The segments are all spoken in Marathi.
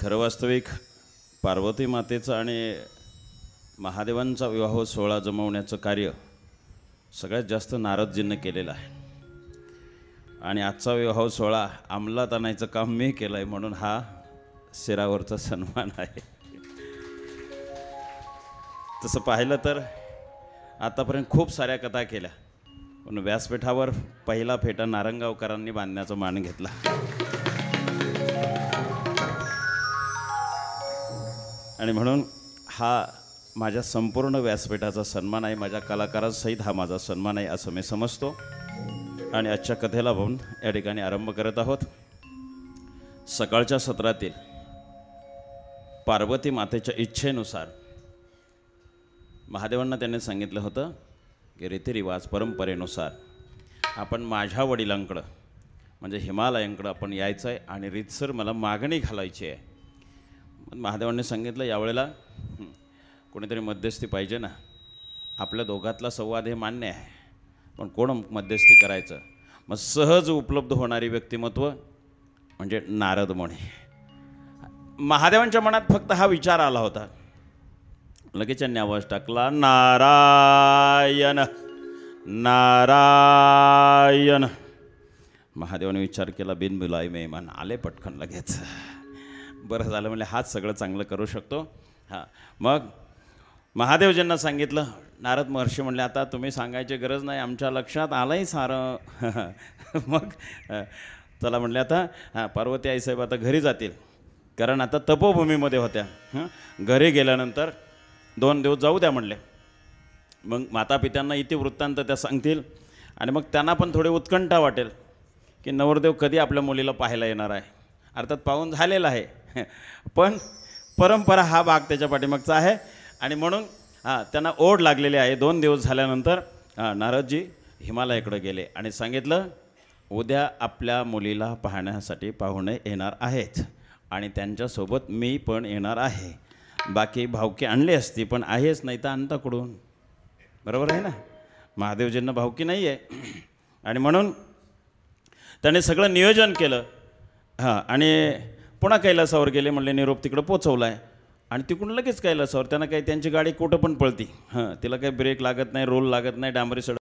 खरं वास्तविक पार्वती मातेचा आणि महादेवांचा विवाह सोहळा जमवण्याचं कार्य सगळ्यात जास्त नारदजींनी केलेलं आहे आणि आजचा विवाह सोहळा अंमलात आणायचं काम मी केलं आहे, म्हणून हा शिरावरचा सन्मान आहे. तसं पाहिलं तर आतापर्यंत खूप साऱ्या कथा केल्या, पण व्यासपीठावर पहिला फेटा नारंगावकरांनी बांधण्याचा मान घेतला. आणि म्हणून हा माझ्या संपूर्ण व्यासपीठाचा सन्मान आहे, माझ्या कलाकारांसहित हा माझा सन्मान आहे असं मी समजतो. आणि आजच्या कथेला पाहून या ठिकाणी आरंभ करत आहोत. सकाळच्या सत्रातील पार्वती मातेच्या इच्छेनुसार महादेवांना त्यांनी सांगितलं होतं की रीतिरिवाज परंपरेनुसार आपण माझ्या वडिलांकडं म्हणजे हिमालयांकडं आपण यायचं आहे आणि रीतसर मला मागणी घालायची आहे. महादेवांनी सांगितलं यावेळेला कोणीतरी मध्यस्थी पाहिजे ना. आपल्या दोघातला संवाद हे मान्य आहे, पण कोण मध्यस्थी करायचं. मग सहज उपलब्ध होणारी व्यक्तिमत्व म्हणजे नारद मुनी. महादेवांच्या मनात फक्त हा विचार आला होता, लगेच त्यांनी आवाज टाकला नारायण नारायण. महादेवाने विचार केला बिनबुलाई मेहमान आले पटकन लगेच. बरं झालं म्हणजे हाच सगळं चांगलं करू शकतो. हां, मग महादेवजींना सांगितलं. नारद महर्षी म्हणले आता तुम्ही सांगायची गरज नाही, आमच्या लक्षात आलंही सारं. मग चला म्हणले आता पार्वती आईसाहेब आता घरी जातील, कारण आता तपोभूमीमध्ये होत्या. घरी गेल्यानंतर 2 दिवस जाऊ द्या म्हणले. मग मातापित्यांना इतिवृत्तांत त्या सांगतील आणि मग त्यांना पण थोडी उत्कंठा वाटेल की नवरदेव कधी आपल्या मुलीला पाहायला येणार आहे. अर्थात पाहून झालेला आहे, पण परंपरा हा भाग त्याच्या पाठीमागचा आहे. आणि म्हणून त्यांना ओढ लागलेली आहे. 2 दिवस झाल्यानंतर नारदजी हिमालयाकडे गेले आणि सांगितलं उद्या आपल्या मुलीला पाहण्यासाठी पाहुणे येणार आहेत आणि त्यांच्यासोबत मी पण येणार आहे. बाकी भावकी आणली असती, पण आहेच नाही तर आणता कुठून. बरोबर आहे ना, महादेवजींना भावकी नाही आहे. आणि म्हणून त्याने सगळं नियोजन केलं. आणि पुन्हा कैलासावर गेले. म्हणले निरोप तिकडं पोचवला आहे आणि तिकडून लगेच कैलासावर. त्यांना काही त्यांची गाडी कुठं पण पळती. तिला काही ब्रेक लागत नाही, रोल लागत नाही, डांबरी सड.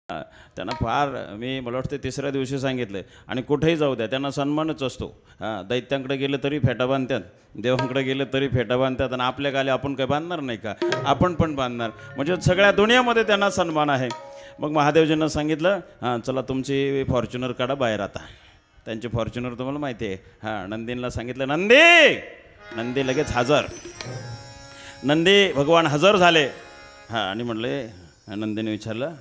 त्यांना फार मला वाटतं 3ऱ्या दिवशी सांगितलं. आणि कुठेही जाऊ द्या त्यांना सन्मानच असतो. दैत्यांकडे गेलं तरी फेटा बांधतात, देवांकडे गेलं तरी फेटा बांधतात. आणि आपल्या गाली आपण काही बांधणार नाही का, आपण पण बांधणार. म्हणजे सगळ्या दुनियामध्ये त्यांना सन्मान आहे. मग महादेवजींना सांगितलं चला तुमची फॉर्च्युनर काढा बाहेर. आता त्यांची फॉर्च्युनर तुम्हाला माहिती आहे. नंदींना सांगितलं नंदी लगेच हजर. नंदी भगवान हजर झाले. आणि म्हणले नंदीने विचारलं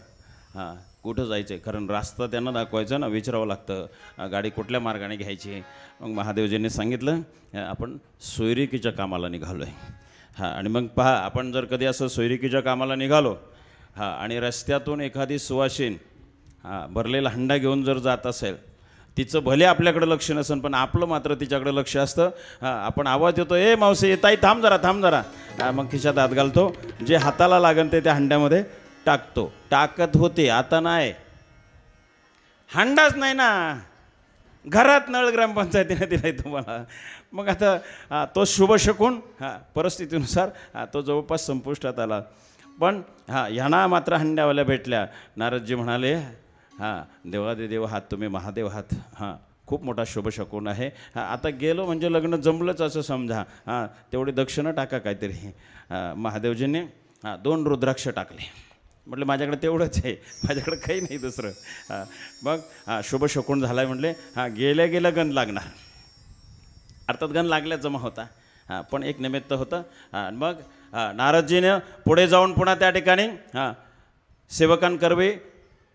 कुठं जायचं आहे, कारण रास्ता त्यांना दाखवायचा ना, विचारावं लागतं गाडी कुठल्या मार्गाने घ्यायची. मग महादेवजींनी सांगितलं आपण सोयरिकीच्या कामाला निघालो आहे. आणि मग पहा आपण जर कधी असं सोयरिकीच्या कामाला निघालो आणि रस्त्यातून एखादी सुवासीन भरलेला हंडा घेऊन जर जात असेल, तिचं भले आपल्याकडं लक्ष नसेल पण आपलं मात्र तिच्याकडे लक्ष असतं. आपण आवाज देतो ए मावशी ताई थांब जरा. मग खिशात हात घालतो, जे हाताला लागन ते त्या हंड्यामध्ये टाकतो. टाकत होते, आता नाही. हंडाच नाही ना घरात, नळ ग्रामपंचायतीने दिलाय तुम्हाला. मग आता तो शुभ शकून परिस्थितीनुसार तो जवळपास संपुष्टात आला. पण ह्यांना मात्र हंड्यावाल्या भेटल्या. नारदजी म्हणाले देवादिदेव आहात तुम्ही, महादेव आहात. खूप मोठा शुभ शकून आहे. आता गेलो म्हणजे लग्न जमलंच असं समजा. तेवढी दक्षिणा टाका काहीतरी. महादेवजींनी 2 रुद्राक्ष टाकले. म्हटलं माझ्याकडे तेवढंच आहे, माझ्याकडे काही नाही दुसरं. मग शुभ शकून झाला आहे म्हणले. गेल्या गण लागणार. अर्थात गण लागल्याच जमा होता, पण एक निमित्त होतं. मग नारदजीने पुढे जाऊन पुन्हा त्या ठिकाणी सेवकांकरवी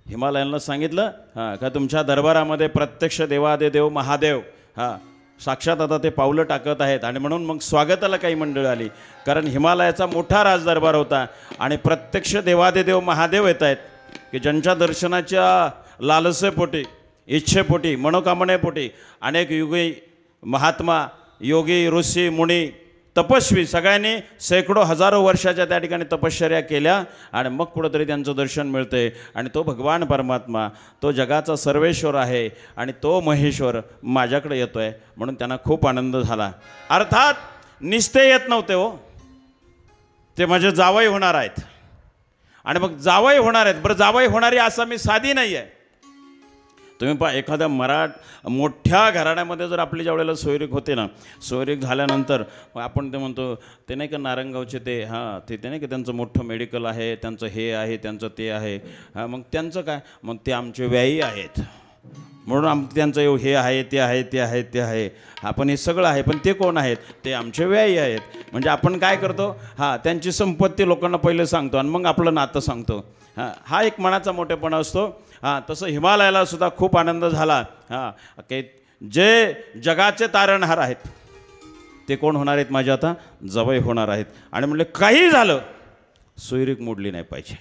हिमालयांना सांगितलं का तुमच्या दरबारामध्ये प्रत्यक्ष देवादिदेव महादेव साक्षात आता ते पावलं टाकत आहेत. आणि म्हणून मग स्वागताला काही मंडळ आली, कारण हिमालयाचा मोठा राजदरबार होता आणि प्रत्यक्ष देवादिदेव महादेव येत आहेत की ज्यांच्या दर्शनाच्या लालसेपोटी, इच्छेपोटी, मनोकामनेपोटी अनेक युगी महात्मा, योगी, ऋषी, मुनी, तपस्वी सगळ्यांनी शेकडो हजारो वर्षाच्या त्या ठिकाणी तपश्चर्या केल्या आणि मग कुठंतरी त्यांचं दर्शन मिळते. आणि तो भगवान परमात्मा, तो जगाचा सर्वेश्वर आहे आणि तो महेश्वर माझ्याकडे येतो आहे, म्हणून त्यांना खूप आनंद झाला. अर्थात निस्ते येत नव्हते हो, ते माझे जावई होणार आहेत. आणि मग जावई होणार आहेत. बरं, जावई होणारी आसामी साधी नाही आहे. तुम्ही पहा, एखाद्या मोठ्या घराण्यामध्ये जर आपली ज्या वेळेला सोयरीक होते ना, सोयरीक झाल्यानंतर आपण ते म्हणतो ते नाही का नारंगावचे ते ते नाही का त्यांचं मोठं मेडिकल आहे, त्यांचं हे आहे, त्यांचं ते आहे. मग त्यांचं काय, मग ते आमचे व्यायी आहेत म्हणून त्यांचं हे आहे, ते आहे, ते आहे, ते आहे. आपण हे सगळं आहे, पण ते कोण आहेत? ते आमचे व्यायी आहेत. म्हणजे आपण काय करतो, त्यांची संपत्ती लोकांना पहिले सांगतो आणि मग आपलं नातं सांगतो. हा एक मनाचा मोठेपणा असतो. तसं हिमालयाला सुद्धा खूप आनंद झाला. की जे जगाचे तारणहार आहेत ते कोण होणार आहेत? माझे आता जावई होणार आहेत. आणि म्हणले काही झालं सोयरीक मोडली नाही पाहिजे.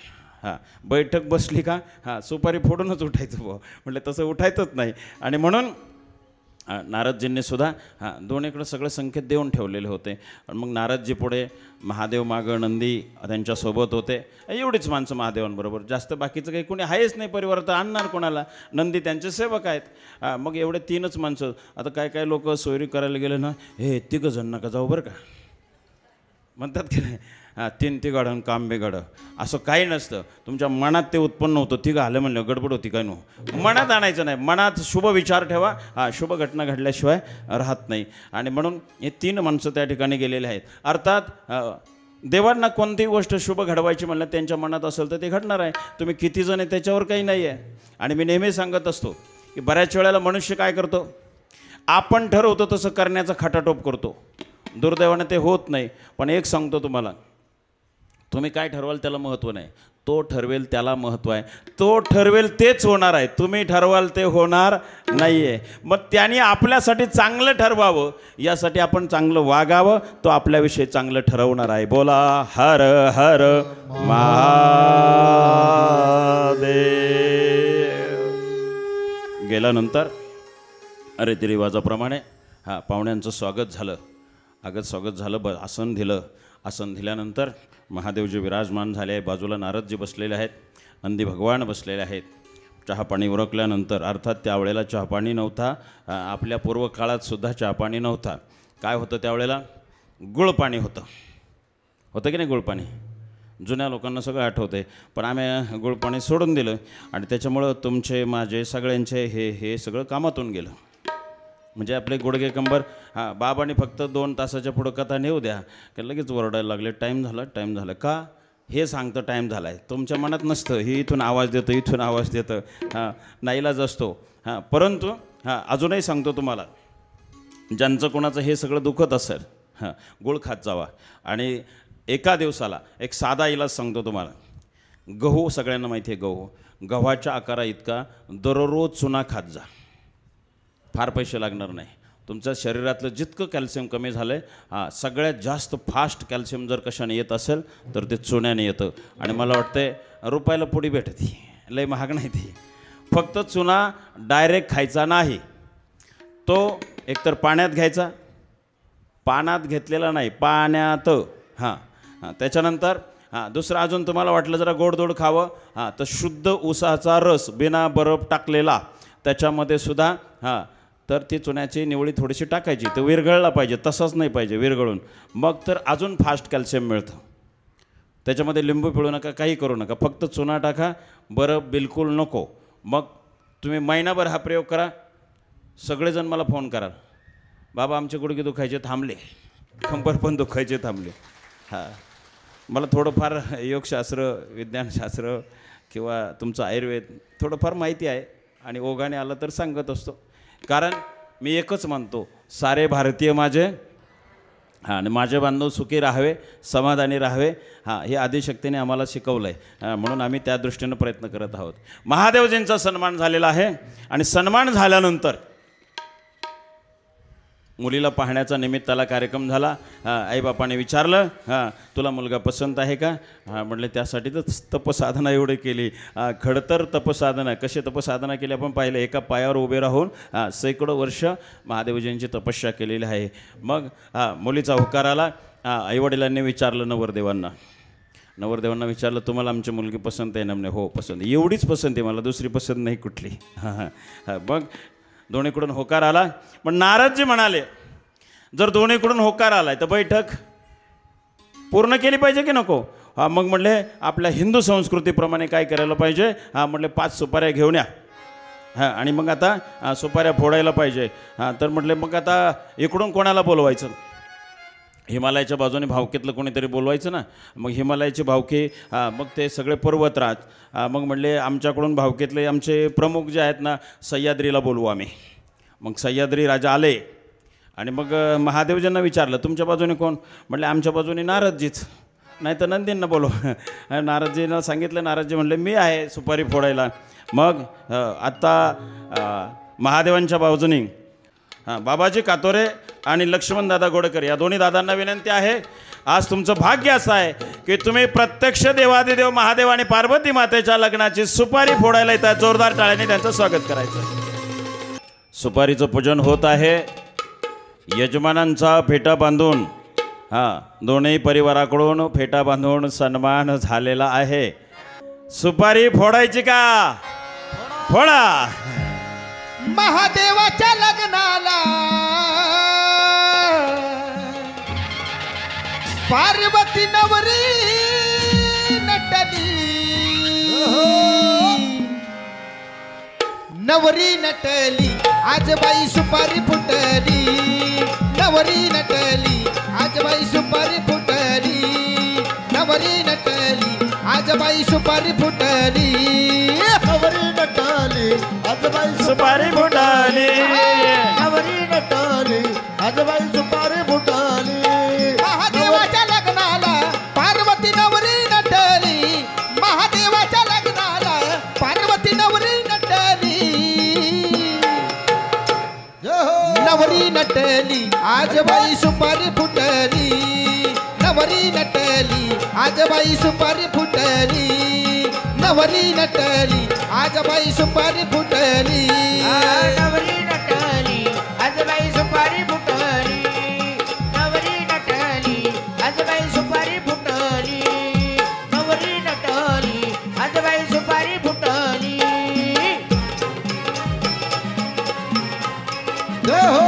बैठक बसली का सुपारी फोडूनच उठायचं बुवा. म्हटलं तसं उठायचंच नाही. आणि म्हणून नारदजींनी सुद्धा दोन्हीकडं सगळे संकेत देऊन ठेवलेले होते. आणि मग नारदजी पुढे, महादेव मागं, नंदी त्यांच्यासोबत होते. एवढीच माणसं महादेवांबरोबर, जास्त बाकीचं काही कोणी आहेच नाही परिवार, तर आणणार कोणाला? नंदी त्यांचे सेवक आहेत. मग एवढे 3च माणसं. आता काय लोक सोयरी करायला गेले ना, हे 3 जण नका जाऊ बरं का, म्हणतात की नाही, 3 तिघाडं काम बिघाडं, असं काही नसतं. तुमच्या मनात ते उत्पन्न होतं. तिघं आलं म्हणलं गडबड होती काय नो, मनात आणायचं नाही. मनात शुभ विचार ठेवा. शुभ घटना घडल्याशिवाय राहत नाही. आणि म्हणून हे 3 माणसं त्या ठिकाणी गेलेले आहेत. अर्थात देवांना कोणतीही गोष्ट शुभ घडवायची म्हणलं त्यांच्या मनात असेल तर ते घडणार आहे. तुम्ही किती जण आहे त्याच्यावर काही नाही आहे. आणि मी नेहमी सांगत असतो की बऱ्याच वेळेला मनुष्य काय करतो, आपण ठरवतो तसं करण्याचा खटाटोप करतो. दुर्दैवाने ते होत नाही. पण एक सांगतो तुम्हाला, तुम्ही काय ठरवाल त्याला महत्त्व नाही, तो ठरवेल त्याला महत्त्व आहे. तो ठरवेल तेच होणार आहे, तुम्ही ठरवाल ते होणार नाही आहे. मग त्यांनी आपल्यासाठी चांगलं ठरवावं, यासाठी आपण चांगलं वागावं, तो आपल्याविषयी चांगलं ठरवणार आहे. बोला हर हर महादेव. गेल्यानंतर रीतिरिवाजाप्रमाणे पाहुण्यांचं स्वागत झालं. स्वागत झालं, आसन दिलं. आसन दिल्यानंतर महादेवजी विराजमान झाले आहे. बाजूला नारदजी बसलेले आहेत, नंदी भगवान बसलेले आहेत. चहापाणी उरकल्यानंतर, अर्थात त्यावेळेला चहापाणी नव्हता. आपल्या पूर्व काळात सुद्धा चहापाणी नव्हता. काय होतं त्यावेळेला? गुळपाणी होतं की नाही? गुळपाणी जुन्या लोकांना सगळं आठवते, पण आम्ही गुळपाणी सोडून दिलं. आणि त्याच्यामुळं तुमचे माझे सगळ्यांचे हे सगळं कामातून गेलं. म्हणजे आपले गुडघे कंबर बाबांनी फक्त 2 तासाच्या पुढं कथा नेऊ द्या की लगेच ओरडायला लागले, टाईम झाला का हे सांगतं टाईम झाला आहे. तुमच्या मनात नसतं, ही इथून आवाज देतं, इथून आवाज देतं. नाईलाज असतो. परंतु अजूनही सांगतो तुम्हाला, ज्यांचं कोणाचं हे सगळं दुखत असेल, गुळ खात जावा. आणि एका दिवसाला एक साधा इलाज सांगतो तुम्हाला. गहू सगळ्यांना माहिती आहे, गव्हाच्या आकारा इतका दररोज चुना खात जा. फार पैसे लागणार नाही. तुमच्या शरीरातलं जितकं कॅल्शियम कमी झालं आहे, सगळ्यात जास्त फास्ट कॅल्शियम जर कशाने येत असेल तर ते चुन्याने येतं. आणि मला वाटतंय रुपयाला पुडी भेटते, लय महाग नाही ती. फक्त चुना डायरेक्ट खायचा नाही, तो एकतर पाण्यात घ्यायचा, पाण्यात घेतलेला नाही, पाण्यात. त्याच्यानंतर दुसरं अजून तुम्हाला वाटलं जरा गोडधोड खावं, तर शुद्ध ऊसाचा रस बिना बर्फ टाकलेला त्याच्यामध्ये सुद्धा तर ती चुन्याची निवळी थोडीशी टाकायची. ते विरघळला पाहिजे, तसंच नाही पाहिजे विरघळून. मग तर अजून फास्ट कॅल्शियम मिळतं. त्याच्यामध्ये लिंबू पिळू नका, काही करू नका, फक्त चुना टाका, बरं बिलकुल नको. मग तुम्ही महिनाभर हा प्रयोग करा. सगळेजण मला फोन कराल, बाबा आमचे गुडघे दुखायचे थांबले, कंबर पण दुखायचे थांबले. मला थोडंफार योगशास्त्र, विज्ञानशास्त्र किंवा तुमचं आयुर्वेद थोडंफार माहिती आहे. आणि ओघाने आलं तर सांगत असतो. कारण मी एकच म्हणतो, सारे भारतीय माझे, आणि माझे बांधव सुखी राहावे, समाधानी राहावे, हे आदिशक्तीने आम्हाला शिकवलं आहे. म्हणून आम्ही त्या दृष्टीनं प्रयत्न करत आहोत. महादेवजींचा सन्मान झालेला आहे. आणि सन्मान झाल्यानंतर मुलीला पाहण्याचा निमित्ताला कार्यक्रम झाला. आईबापाने विचारलं, तुला मुलगा पसंत आहे का? म्हटले त्यासाठी तर तपसाधना एवढी केली, खडतर तपसाधना. कशी तपसाधना केली आपण पाहिलं. एका पायावर उभे राहून शेकडो वर्ष महादेवजींची तपस्या केलेली आहे. मग मुलीचा होकार आला. आईवडिलांनी विचारलं नवरदेवांना विचारलं, तुम्हाला आमची मुलगी पसंत आहे ना? म्हणे हो पसंत, एवढीच पसंत आहे मला, दुसरी पसंत नाही कुठली. मग दोन्हीकडून होकार आला. पण नारदजी म्हणाले, जर दोन्हीकडून होकार आलाय तर बैठक पूर्ण केली पाहिजे की नको? हा, मग म्हणले आपल्या हिंदू संस्कृतीप्रमाणे काय करायला पाहिजे? हा, म्हटले 5 सुपाऱ्या घेऊन या. हां, आणि मग आता सुपाऱ्या फोडायला पाहिजे. हां, तर म्हटले मग आता इकडून कोणाला बोलवायचं? हिमालयाच्या बाजूने भावकीतलं कोणीतरी बोलवायचं ना. मग हिमालयाची भावकी, मग ते सगळे पर्वतराज. मग म्हणले आमच्याकडून भावकीतले आमचे प्रमुख जे आहेत ना, सह्याद्रीला बोलवू आम्ही. मग सह्याद्री राजा आले आणि मग महादेवजींना विचारलं तुमच्या बाजूने कोण? म्हटले आमच्या बाजूने नारदजीच, नाही तर नंदींना बोलवा. नारदजींना सांगितलं. नारदजी म्हणले मी आहे सुपारी फोडायला. मग आत्ता महादेवांच्या बाजूने बाबाजी कातोरे आणि लक्ष्मण दादा गोडकर या दोन्ही दादांना विनंती आहे, आज तुमचं भाग्य असं आहे की तुम्ही प्रत्यक्ष देवादिदेव महादेव आणि पार्वती मातेच्या लग्नाची सुपारी फोडायला येतात. जोरदार टाळ्यांनी त्यांचं स्वागत करायचं. सुपारीचं पूजन होत आहे. यजमानांचा फेटा बांधून, दोन्ही परिवाराकडून फेटा बांधून सन्मान झालेला आहे. सुपारी फोडायची का? फोडा. महादेवाच्या लग्नाला पार्वती नवरी नटली, नवरी नटली आज बाई सुपारी फुटली, नवरी नटली आज बाई सुपारी फुटली, नवरी नटली आज बाई सुपारी फुटली, नवरी नटली आज बाई सुपारी फुटली, नवरी नटली आज बाई सुपारी फुटली. महादेवाच्या लग्नाला पार्वती नवरी नटली, महादेवाच्या लग्नाला पार्वती नवरी नटली, नवरी नटली आज बाई सुपारी फुटली, नवरी नटली आज बाई सुपारी फुटली, नवरी नटली आज बाई सुपारी फुटली, नवरी नटली आज बाई सुपारी फुटली, नवरी नटली आज बाई सुपारी फुटली, नवरी नटली आज बाई सुपारी फुटली. जय हो.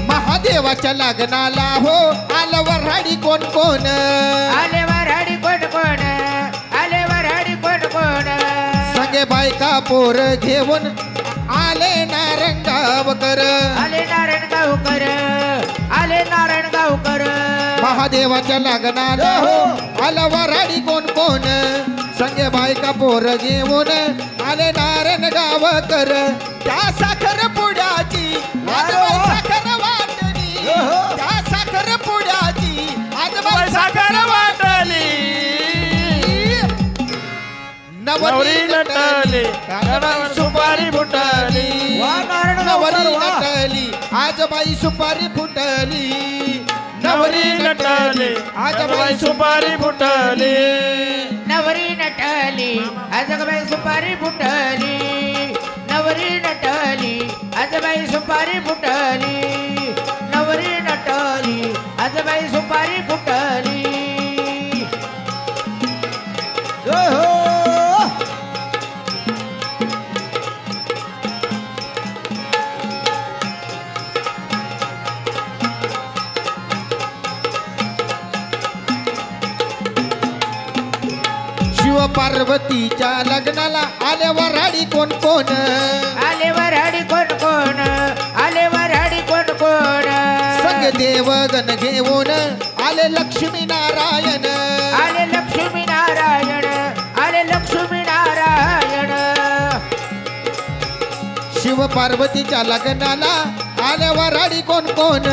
महादेवाच्या लग्नाला हो आलं वऱ्हाडी कोण कोण, आले वऱ्हाडी कोण कोण, आले वऱ्हाडी कोण कोण, सगळे बायका पोर घेऊन आले नारंगावकर, आले नारायणगावकर, आले नारायणगावकर, महादेवाच्या लग्नाला हो आलं वऱ्हाडी कोण कोण, सगळे बायका पोर घेऊन आले नारायणगावकर, त्या साखर पुड्याची आज बाई साखर वाटली, त्या साखर पुड्याची आज बाई साखर वाटली, नवरी नटली सुपारी फुटली, नवरी नटली आज बाई सुपारी फुटली, नवरी नटली आज बाई सुपारी फुटली, नवरी नटली आज बाई सुपारी फुटली, नवरी नटली आज बाई सुपारी फुटली, नवरी नटली आज बाई सुपारी फुटली. जय हो. शिव पार्वतीच्या लग्नाला आले वऱ्हाडी कोण कोण, आले वऱ्हाडी कोण कोण, आले वऱ्हाडी कोण कोण, सगळे देवगण घेऊन आले लक्ष्मी नारायण, आले लक्ष्मी नारायण, आले लक्ष्मी नारायण, शिव पार्वतीच्या लग्नाला आले वऱ्हाडी कोण कोण,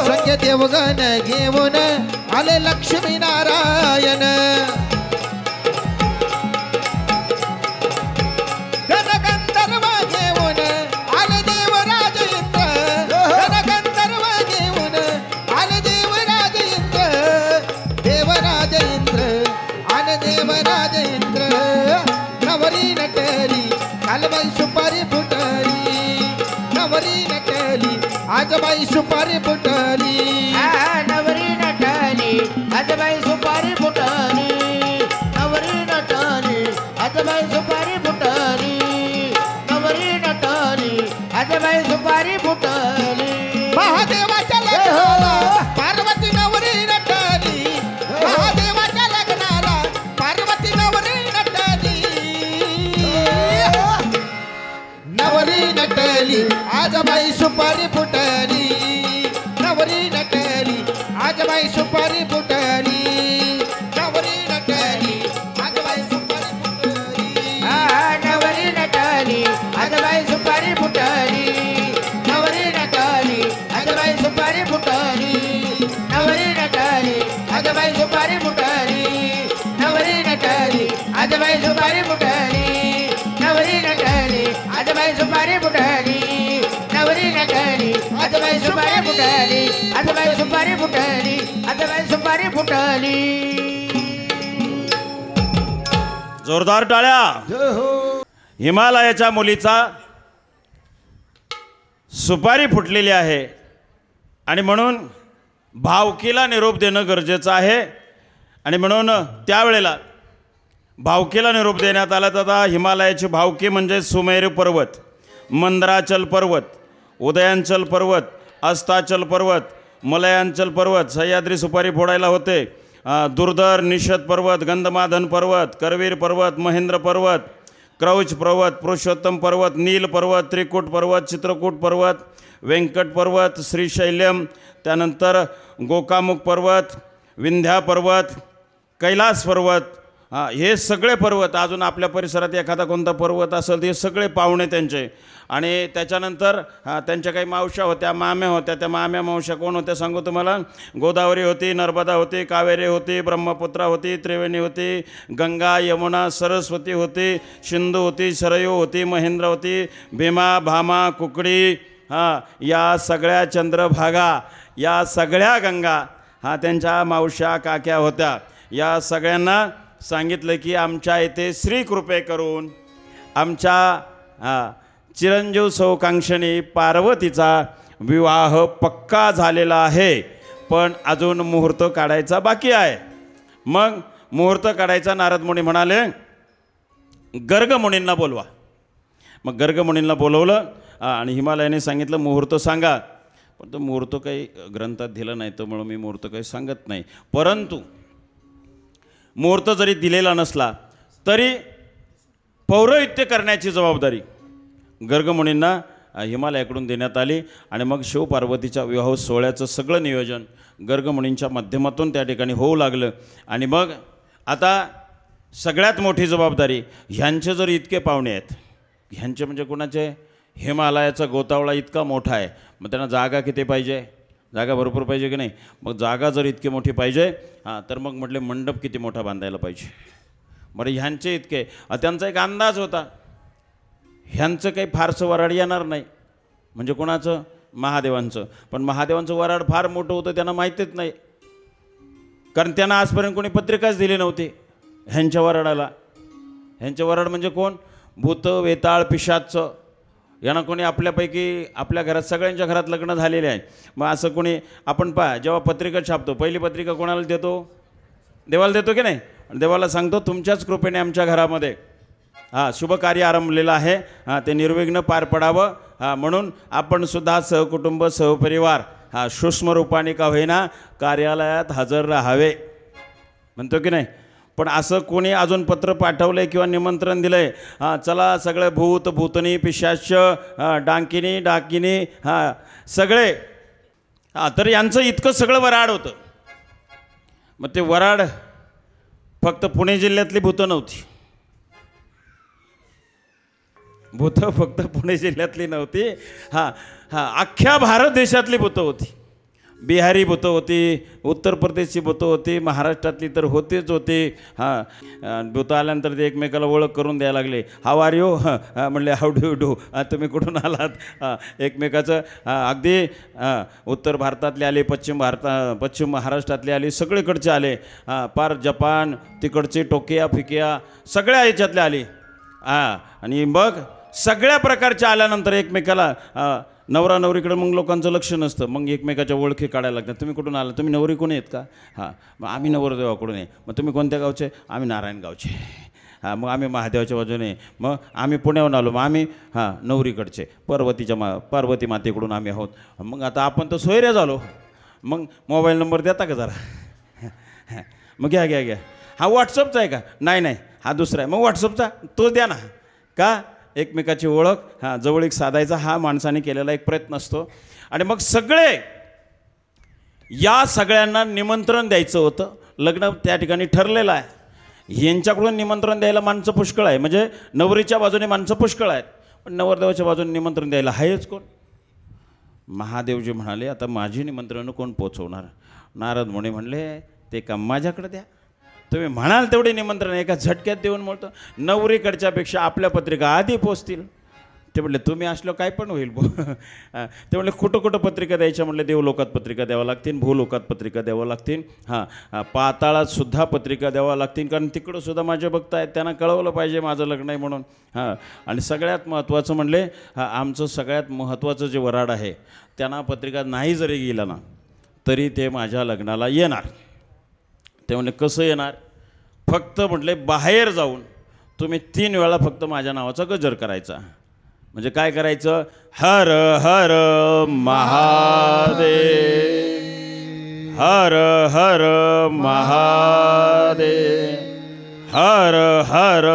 सगळे देवगण घेऊन आले लक्ष्मी नारायण, गणगंधर्व घेऊन आले देवराज इंद्र, गणगंधर्व घेऊन आले देवराज इंद्र, देवराज इंद्र आले देवराज इंद्र, नवरी नटली काल बाई सुपारी फुटली, नवरी नटली आज बाई सुपारी फुटली, नवरी नटली आजबाई सुपारी फुटली महादेवाच्या लग्नाला पार्वती नवरी नटली महादेवाच्या लग्नाला पार्वती नवरी नटली नवरी नटली आजबाई सुपारी फुटली नवरी नटली आजबाई सुपारी फुटली नवरी नटली आजबाई सुपारी फुटली नवरी नटली आजबाई सुपारी फुटली नवरी नटली आजबाई सुपारी फुटली नवरी नटली आजबाई सुपारी फुटली नवरी नटली आजबाई सुपारी फुटली नवरी नटली आजबाई सुपारी फुटली नवरी नटली आजबाई सुपारी फुटली आजबाई सुपारी फुटली आजबाई सुपारी फुटली जोरदार टाळ्या. जय हो हिमालयाच्या मुलीचा सुपारी फुटलेली आहे आणि म्हणून भावकीला निरोप देणं गरजेचं आहे आणि म्हणून त्यावेळेला भावकीला निरोप देण्यात आला. तर हिमालयाची भावकी म्हणजे सुमेरू पर्वत, मंदराचल पर्वत, उदयांचल पर्वत, अस्ताचल पर्वत, मलयांचल पर्वत, सह्याद्री सुपारी फोडायला होते, दुर्धर निषद पर्वत, गंधमादन पर्वत, करवीर पर्वत, महेंद्र पर्वत, क्रौच पर्वत, पुरुषोत्तम पर्वत, नील पर्वत, त्रिकूट पर्वत, चित्रकूट पर्वत, व्यंकट पर्वत, श्रीशैल्यम, त्यानंतर गोकामुख पर्वत, विंध्या पर्वत, कैलास पर्वत, हे सगळे पर्वत. अजून आपल्या परिसरात एखादा कोणता पर्वत असेल ते सगळे पाहुणे त्यांचे. आणि त्याच्यानंतर त्यांच्या काही मावश्या होत्या, माम्या होत्या. त्या माम्या मावश्या कोण होत्या सांगू तुम्हाला. गोदावरी होती, नर्मदा होती, कावेरी होती, ब्रह्मपुत्रा होती, त्रिवेणी होती, गंगा, यमुना, सरस्वती होती, सिंधू होती, सरयू होती, महेंद्र होती, भीमा, भामा, कुकडी, या सगळ्या चंद्रभागा, या सगळ्या गंगा त्यांच्या मावश्या काक्या होत्या. या सगळ्यांना सांगितलं की आमच्या इथे श्रीकृपे करून आमच्या चिरंजीव सौकांक्षणी पार्वतीचा विवाह पक्का झालेला आहे, पण अजून मुहूर्त काढायचा बाकी आहे. मग मुहूर्त काढायचा. नारद मुनी म्हणाले गर्गमुनींना बोलवा. मग गर्गमुनींना बोलवलं आणि हिमालयाने सांगितलं मुहूर्त सांगा. पण तो मुहूर्त काही ग्रंथात दिलं नाही, त्यामुळं मी मुहूर्त काही सांगत नाही. परंतु मुहूर्त जरी दिलेला नसला तरी पौरोहित्य करण्याची जबाबदारी गर्गमुनींना हिमालयाकडून देण्यात आली. आणि मग शिवपार्वतीच्या विवाह सोहळ्याचं सगळं नियोजन गर्गमुनींच्या माध्यमातून त्या ठिकाणी होऊ लागलं. आणि मग आता सगळ्यात मोठी जबाबदारी, ह्यांचे जर इतके पाहुणे आहेत, ह्यांचे म्हणजे कोणाचे, हिमालयाचा गोतावळा इतका मोठा आहे, मग त्यांना जागा किती पाहिजे, जागा भरपूर पाहिजे की नाही. मग जागा जर इतकी मोठी पाहिजे तर मग म्हटले मंडप किती मोठा बांधायला पाहिजे. बरं ह्यांचे इतके, त्यांचा एक अंदाज होता, ह्यांचं काही फारसं वराड येणार नाही. म्हणजे कोणाचं, महादेवांचं. पण महादेवांचं वराड फार मोठं होतं त्यांना माहितीच नाही, कारण त्यांना आजपर्यंत कोणी पत्रिकाच दिली नव्हती ह्यांच्या वराडाला. ह्यांचे वराड म्हणजे कोण, भूत, वेताळ, पिशाच. यांना कोणी आपल्यापैकी आपल्या घरात सगळ्यांच्या घरात लग्न झालेले आहे. मग असं कोणी आपण जेव्हा पत्रिका छापतो, पहिली पत्रिका कोणाला देतो, देवाला देतो की नाही. देवाला सांगतो तुमच्याच कृपेने आमच्या घरामध्ये शुभ कार्य आरंभलेलं आहे, ते निर्विघ्न पार पडावं, म्हणून आपण सुद्धा सहकुटुंब सहपरिवार सूक्ष्म रूपाने का होईना कार्यालयात हजर राहावे म्हणतो की नाही. पण असं कोणी अजून पत्र पाठवलं आहे किंवा निमंत्रण दिलं आहे, चला सगळे भूत, भूतनी, पिशाच, डांकिनी, डाकिनी, सगळे, तर यांचं इतकं सगळं वराड होतं. मग ते वराड फक्त पुणे जिल्ह्यातली भूतं नव्हती, भूतं फक्त पुणे जिल्ह्यातली नव्हती, अख्ख्या भारत देशातली भूतं होती. बिहारी भूतं होती, उत्तर प्रदेशची भूतं होती, महाराष्ट्रातली तर होतेच होती. भूतं आल्यानंतर ते एकमेकाला ओळख करून द्यायला लागले. हाव आर यू, म्हणले हाव डू डू, तुम्ही कुठून आलात. एकमेकाचं अगदी उत्तर भारतातले आले, पश्चिम महाराष्ट्रातले आले, सगळीकडचे आले, पार जपान, तिकडचे टोकिया फिकिया सगळ्या ह्याच्यातले आले. आणि मग सगळ्या प्रकारच्या आल्यानंतर एकमेकाला, नवरा नवरीकडे मग लोकांचं लक्ष नसतं, मग एकमेकाच्या ओळखी काढायला लागतात. तुम्ही कुठून आला, तुम्ही नवरी कोण आहेत का, मग आम्ही नवरदेवाकडून आहे. मग तुम्ही कोणत्या गावचे, आम्ही नारायण गावचे. हां मग आम्ही महादेवाच्या बाजूने, मग आम्ही पुण्याहून आलो, मग आम्ही हां नवरीकडचे पार्वती मातेकडून आम्ही आहोत. मग आता आपण तर सोयरे झालो, मग मोबाईल नंबर देता का जरा? मग घ्या. हा व्हॉट्सअपचा आहे का? नाही हा दुसरा आहे. मग व्हॉट्सअपचा तो द्या ना. का? एकमेकाची ओळख हां जवळीक साधायचा हा माणसाने केलेला एक प्रयत्न असतो. आणि मग या सगळ्यांना निमंत्रण द्यायचं होतं. लग्न त्या ठिकाणी ठरलेलं आहे. यांच्याकडून निमंत्रण द्यायला माणसं पुष्कळ आहे, म्हणजे नवरीच्या बाजूने माणसं पुष्कळ आहेत, पण नवरदेवाच्या बाजूने निमंत्रण द्यायला आहेच कोण? महादेवजी म्हणाले आता माझी निमंत्रणं कोण पोचवणार? नारद मुनी म्हणले ते का माझ्याकडे द्या, तुम्ही म्हणाल तेवढे निमंत्रण एका झटक्यात देऊन म्हणतो. नवरीकडच्यापेक्षा आपल्या पत्रिका आधी पोचतील. ते म्हणले तुम्ही असलो काय पण होईल ते म्हणले कुठं पत्रिका द्यायच्या? म्हणले देवलोकात पत्रिका द्यावं लागतील, भूलोकात पत्रिका द्यावं लागतील, हां पाताळात सुद्धा पत्रिका द्यावं लागतील, कारण तिकडं सुद्धा माझे भक्त आहेत, त्यांना कळवलं पाहिजे माझं लग्न आहे म्हणून. हां आणि सगळ्यात महत्त्वाचं म्हणले आमचं सगळ्यात महत्त्वाचं जे वराड आहे त्यांना पत्रिका नाही जरी गेला ना तरी ते माझ्या लग्नाला येणार. ते म्हणले कसं येणार? फक्त म्हटले बाहेर जाऊन तुम्ही 3 वेळा फक्त माझ्या नावाचा गजर करायचा. म्हणजे काय करायचं? हर हर महादेव, हर हर महादेव, हर हर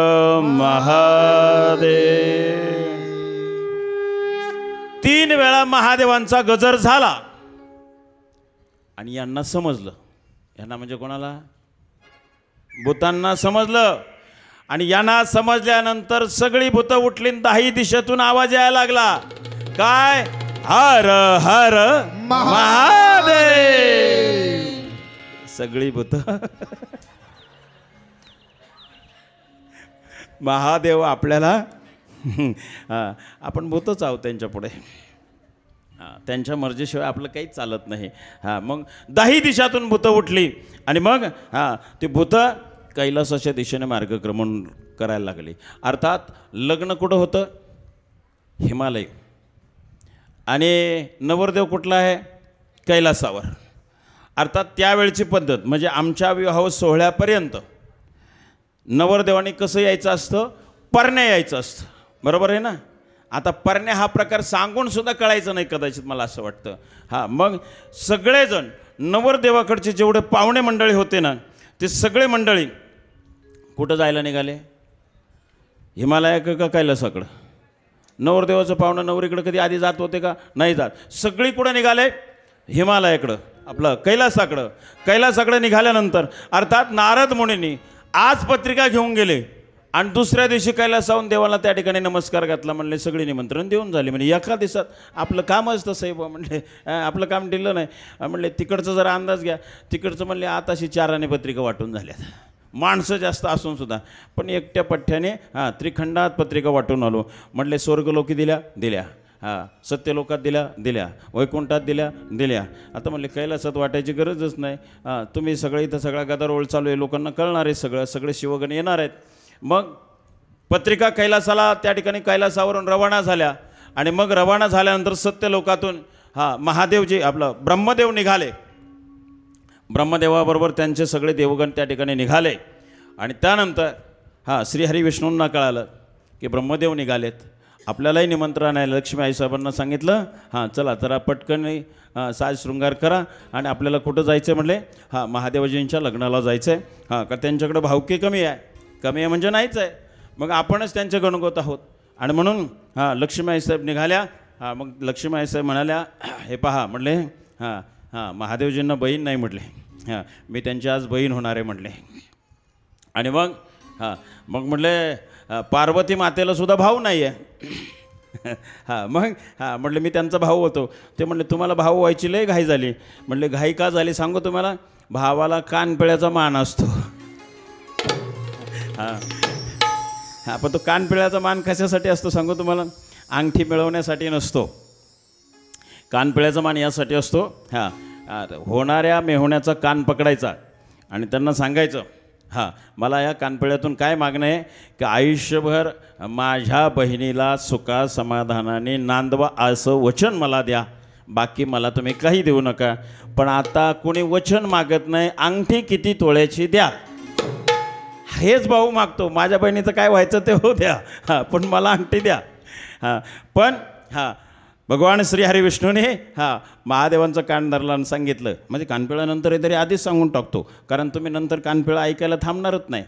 महादेव. 3 वेळा महादेवांचा गजर झाला आणि यांना समजलं. यांना म्हणजे कोणाला? भूतांना समजलं. आणि यांना समजल्यानंतर सगळी भूतं उठली, 10 दिशेतून आवाज यायला लागला. काय? हर हर महादेव. सगळी भूतं महादेव आपल्याला आपण भूतच आहोत त्यांच्या पुढे. त्यांच्या मर्जीशिवाय आपलं काहीच चालत नाही. मग 10 दिशातून भूतं उठली आणि मग ती भूतं कैलासाच्या दिशेने मार्गक्रमण करायला लागली. अर्थात लग्न कुठं होतं? हिमालय. आणि नवरदेव कुठला आहे? कैलासावर. अर्थात त्यावेळची पद्धत म्हणजे आमच्या विवाह सोहळ्यापर्यंत नवरदेवाने कसं यायचं असतं? परण्या यायचं असतं, बरोबर आहे ना? आता परण्या हा प्रकार सांगून सुद्धा कळायचं नाही कदाचित, मला असं वाटतं. मग सगळेजण नवरदेवाकडचे जेवढे पाहुणे मंडळी होते ना ते सगळे मंडळी कुठं जायला निघाले? हिमालयाकडं का कैलासाकडं? नवरदेवाचं पाहुणं नवरीकडं कधी आधी जात होते का? नाही जात. सगळी कुठं निघाले? हिमालयाकडं, आपलं कैलासाकडं. कैलासाकडं निघाल्यानंतर अर्थात नारद मुनींनी आज पत्रिका घेऊन गेले आणि दुसऱ्या दिवशी कैलासाहून देवाला त्या ठिकाणी नमस्कार घातला. म्हणले सगळी निमंत्रण देऊन झाले. म्हणजे एका दिवसात आपलं कामच तसं आहे. म्हणले आपलं काम दिलं नाही. म्हणले तिकडचं जरा अंदाज घ्या. तिकडचं म्हणले आताशी 4 पत्रिका वाटून झाल्यात, माणसं जास्त असून सुद्धा. पण एकट्या पठ्ठ्याने त्रिखंडात पत्रिका वाटून आलो. म्हटले स्वर्गलोकी दिल्या, सत्यलोकात दिल्या, वैकुंठात दिल्या. आता म्हणले कैलासात वाटायची गरजच नाही. तुम्ही सगळे इथं सगळा गदारोळ चालू आहे, लोकांना कळणार आहे, सगळे शिवगण येणार आहेत. मग पत्रिका कैलासाला त्या ठिकाणी कैलासावरून रवाना झाल्या आणि मग रवाना झाल्यानंतर सत्यलोकातून महादेवजी आपलं ब्रह्मदेव निघाले. ब्रह्मदेवाबरोबर त्यांचे सगळे देवगण त्या ठिकाणी निघाले आणि त्यानंतर श्रीहरी विष्णूंना कळालं की ब्रह्मदेव निघालेत, आपल्यालाही निमंत्रण आहे. लक्ष्मी आईसाहेबांना सांगितलं चला जरा पटकन साज शृंगार करा आणि आपल्याला कुठं जायचं आहे? म्हणले महादेवजींच्या लग्नाला जायचं आहे. का त्यांच्याकडं भावकी कमी आहे म्हणजे नाहीच आहे. मग आपणच त्यांचे गणगोत आहोत आणि म्हणून लक्ष्मी आईसाहेब निघाल्या. मग लक्ष्मी आईसाहेब म्हणाल्या हे पहा म्हणले महादेवजींना बहीण नाही म्हटले, मी त्यांची आज बहीण होणार आहे म्हटले. आणि मग म्हटले पार्वती मातेला सुद्धा भाऊ नाही आहे. मग म्हटले मी त्यांचा भाऊ होतो. ते म्हणले तुम्हाला भाऊ व्हायची लय घाई झाली. म्हटले घाई का झाली सांगू तुम्हाला? भावाला कानपिळ्याचा मान असतो. पण तो कानपिळ्याचा मान कशासाठी असतो सांगू तुम्हाला? अंगठी मिळवण्यासाठी नसतो. कानपिळ्याचा मान यासाठी असतो होणाऱ्या मेहुण्याचा कान पकडायचा आणि त्यांना सांगायचं मला या कानपिळ्यातून काय मागणं आहे की आयुष्यभर माझ्या बहिणीला सुखा समाधानाने नांदवा असं वचन मला द्या, बाकी मला तुम्ही काही देऊ नका. पण आता कोणी वचन मागत नाही, अंगठी किती तोळ्याची द्या हेच भाऊ मागतो, माझ्या बहिणीचं काय व्हायचं ते होऊ द्या, हां पण मला अंगठी द्या. हां पण हां भगवान श्री हरी विष्णूने हां महादेवांचं कान धरलं आणि सांगितलं, म्हणजे कानपिळानंतर तरी आधीच सांगून टाकतो, कारण तुम्ही नंतर कानपिळा ऐकायला थांबणारच नाही.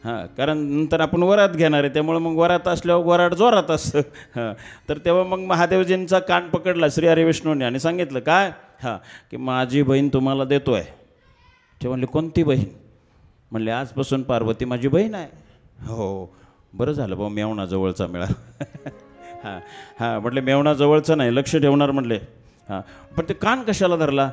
हां कारण नंतर आपण वरात घेणार आहे, त्यामुळे मग वरात असल्यावर वरात जोरात असतं. हां तर तेव्हा मग महादेवजींचा कान पकडला श्री हरी विष्णूने आणि सांगितलं काय, हां की माझी बहीण तुम्हाला देतो आहे. ते म्हणले कोणती बहीण? म्हणले आजपासून पार्वती माझी बहीण आहे. हो बरं झालं भाऊ मेवणा जवळचा मिळाला. हां हां म्हटले मेवणा जवळचं नाही, लक्ष ठेवणार म्हणले. हां पण ते कान कशाला धरला?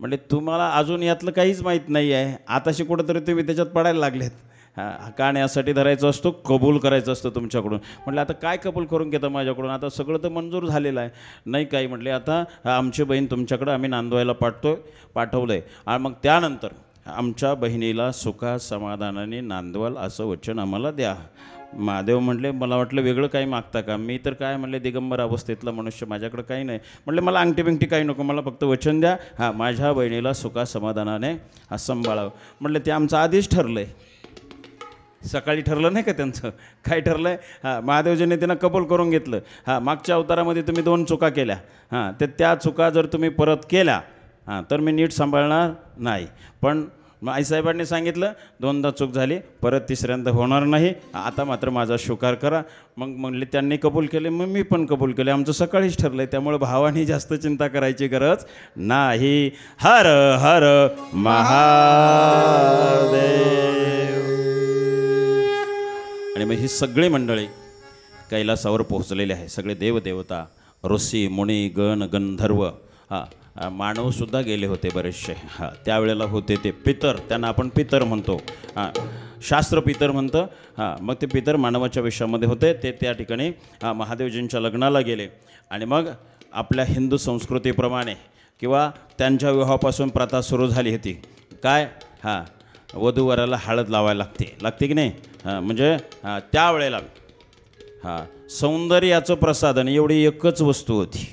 म्हणले तुम्हाला अजून यातलं काहीच माहीत नाही आहे, आताशी कुठंतरी तुम्ही त्याच्यात पडायला लागलेत. हां कान यासाठी धरायचा असतो, कबूल करायचं असतं तुमच्याकडून. म्हटलं आता काय कबूल करून घेतं माझ्याकडून? आता सगळं तर मंजूर झालेलं आहे. नाही काही म्हटले, आता आमची बहीण तुमच्याकडं आम्ही नांदवायला पाठवलं आहे आणि मग त्यानंतर आमच्या बहिणीला सुखा समाधानाने नांदवाल असं वचन आम्हाला द्या. महादेव म्हटले मला वाटलं वेगळं काही मागता का? मी तर काय म्हणले दिगंबर अवस्थेतला मनुष्य, माझ्याकडं काही नाही. म्हटले मला अंगठी बिंगठी काही नको, मला फक्त वचन द्या, हां माझ्या बहिणीला सुखा समाधानाने सांभाळावं. म्हटलं ते आमचं आधीच ठरलं आहे. सकाळी ठरलं नाही का त्यांचं? काय ठरलं आहे? हां महादेवजीने त्यांना कबूल करून घेतलं. हां मागच्या अवतारामध्ये तुम्ही 2 चुका केल्या, हां तर त्या चुका जर तुम्ही परत केल्या हां तर मी नीट सांभाळणार नाही. पण आईसाहेबांनी सांगितलं 2दा चूक झाली, परत 3ऱ्यांदा होणार नाही, आता मात्र माझा स्वीकार करा. मग म्हणले त्यांनी कबूल केले, मग मी पण कबूल केले. आमचं सकाळीच ठरलं आहे, त्यामुळे भावानी जास्त चिंता करायची गरज नाही. हर हर महादेव. आणि मग ही सगळी मंडळी कैलासावर पोहोचलेली आहे. सगळे देवदेवता, ऋषी मुनी गण गंधर्व, हां मानवसुद्धा गेले होते बरेचसे. हां त्यावेळेला होते ते पितर, त्यांना आपण पितर म्हणतो. हां शास्त्र पितर म्हणतं. हां मग ते पितर मानवाच्या विषयामध्ये होते. ते त्या ठिकाणी महादेवजींच्या लग्नाला गेले आणि मग आपल्या हिंदू संस्कृतीप्रमाणे किंवा त्यांच्या विवाहापासून प्रथा सुरू झाली होती. काय? हां वधूवराला हळद लावायला लागते की नाही? हां म्हणजे त्यावेळेला हां सौंदर्याचं प्रसाधन एवढी एकच वस्तू होती.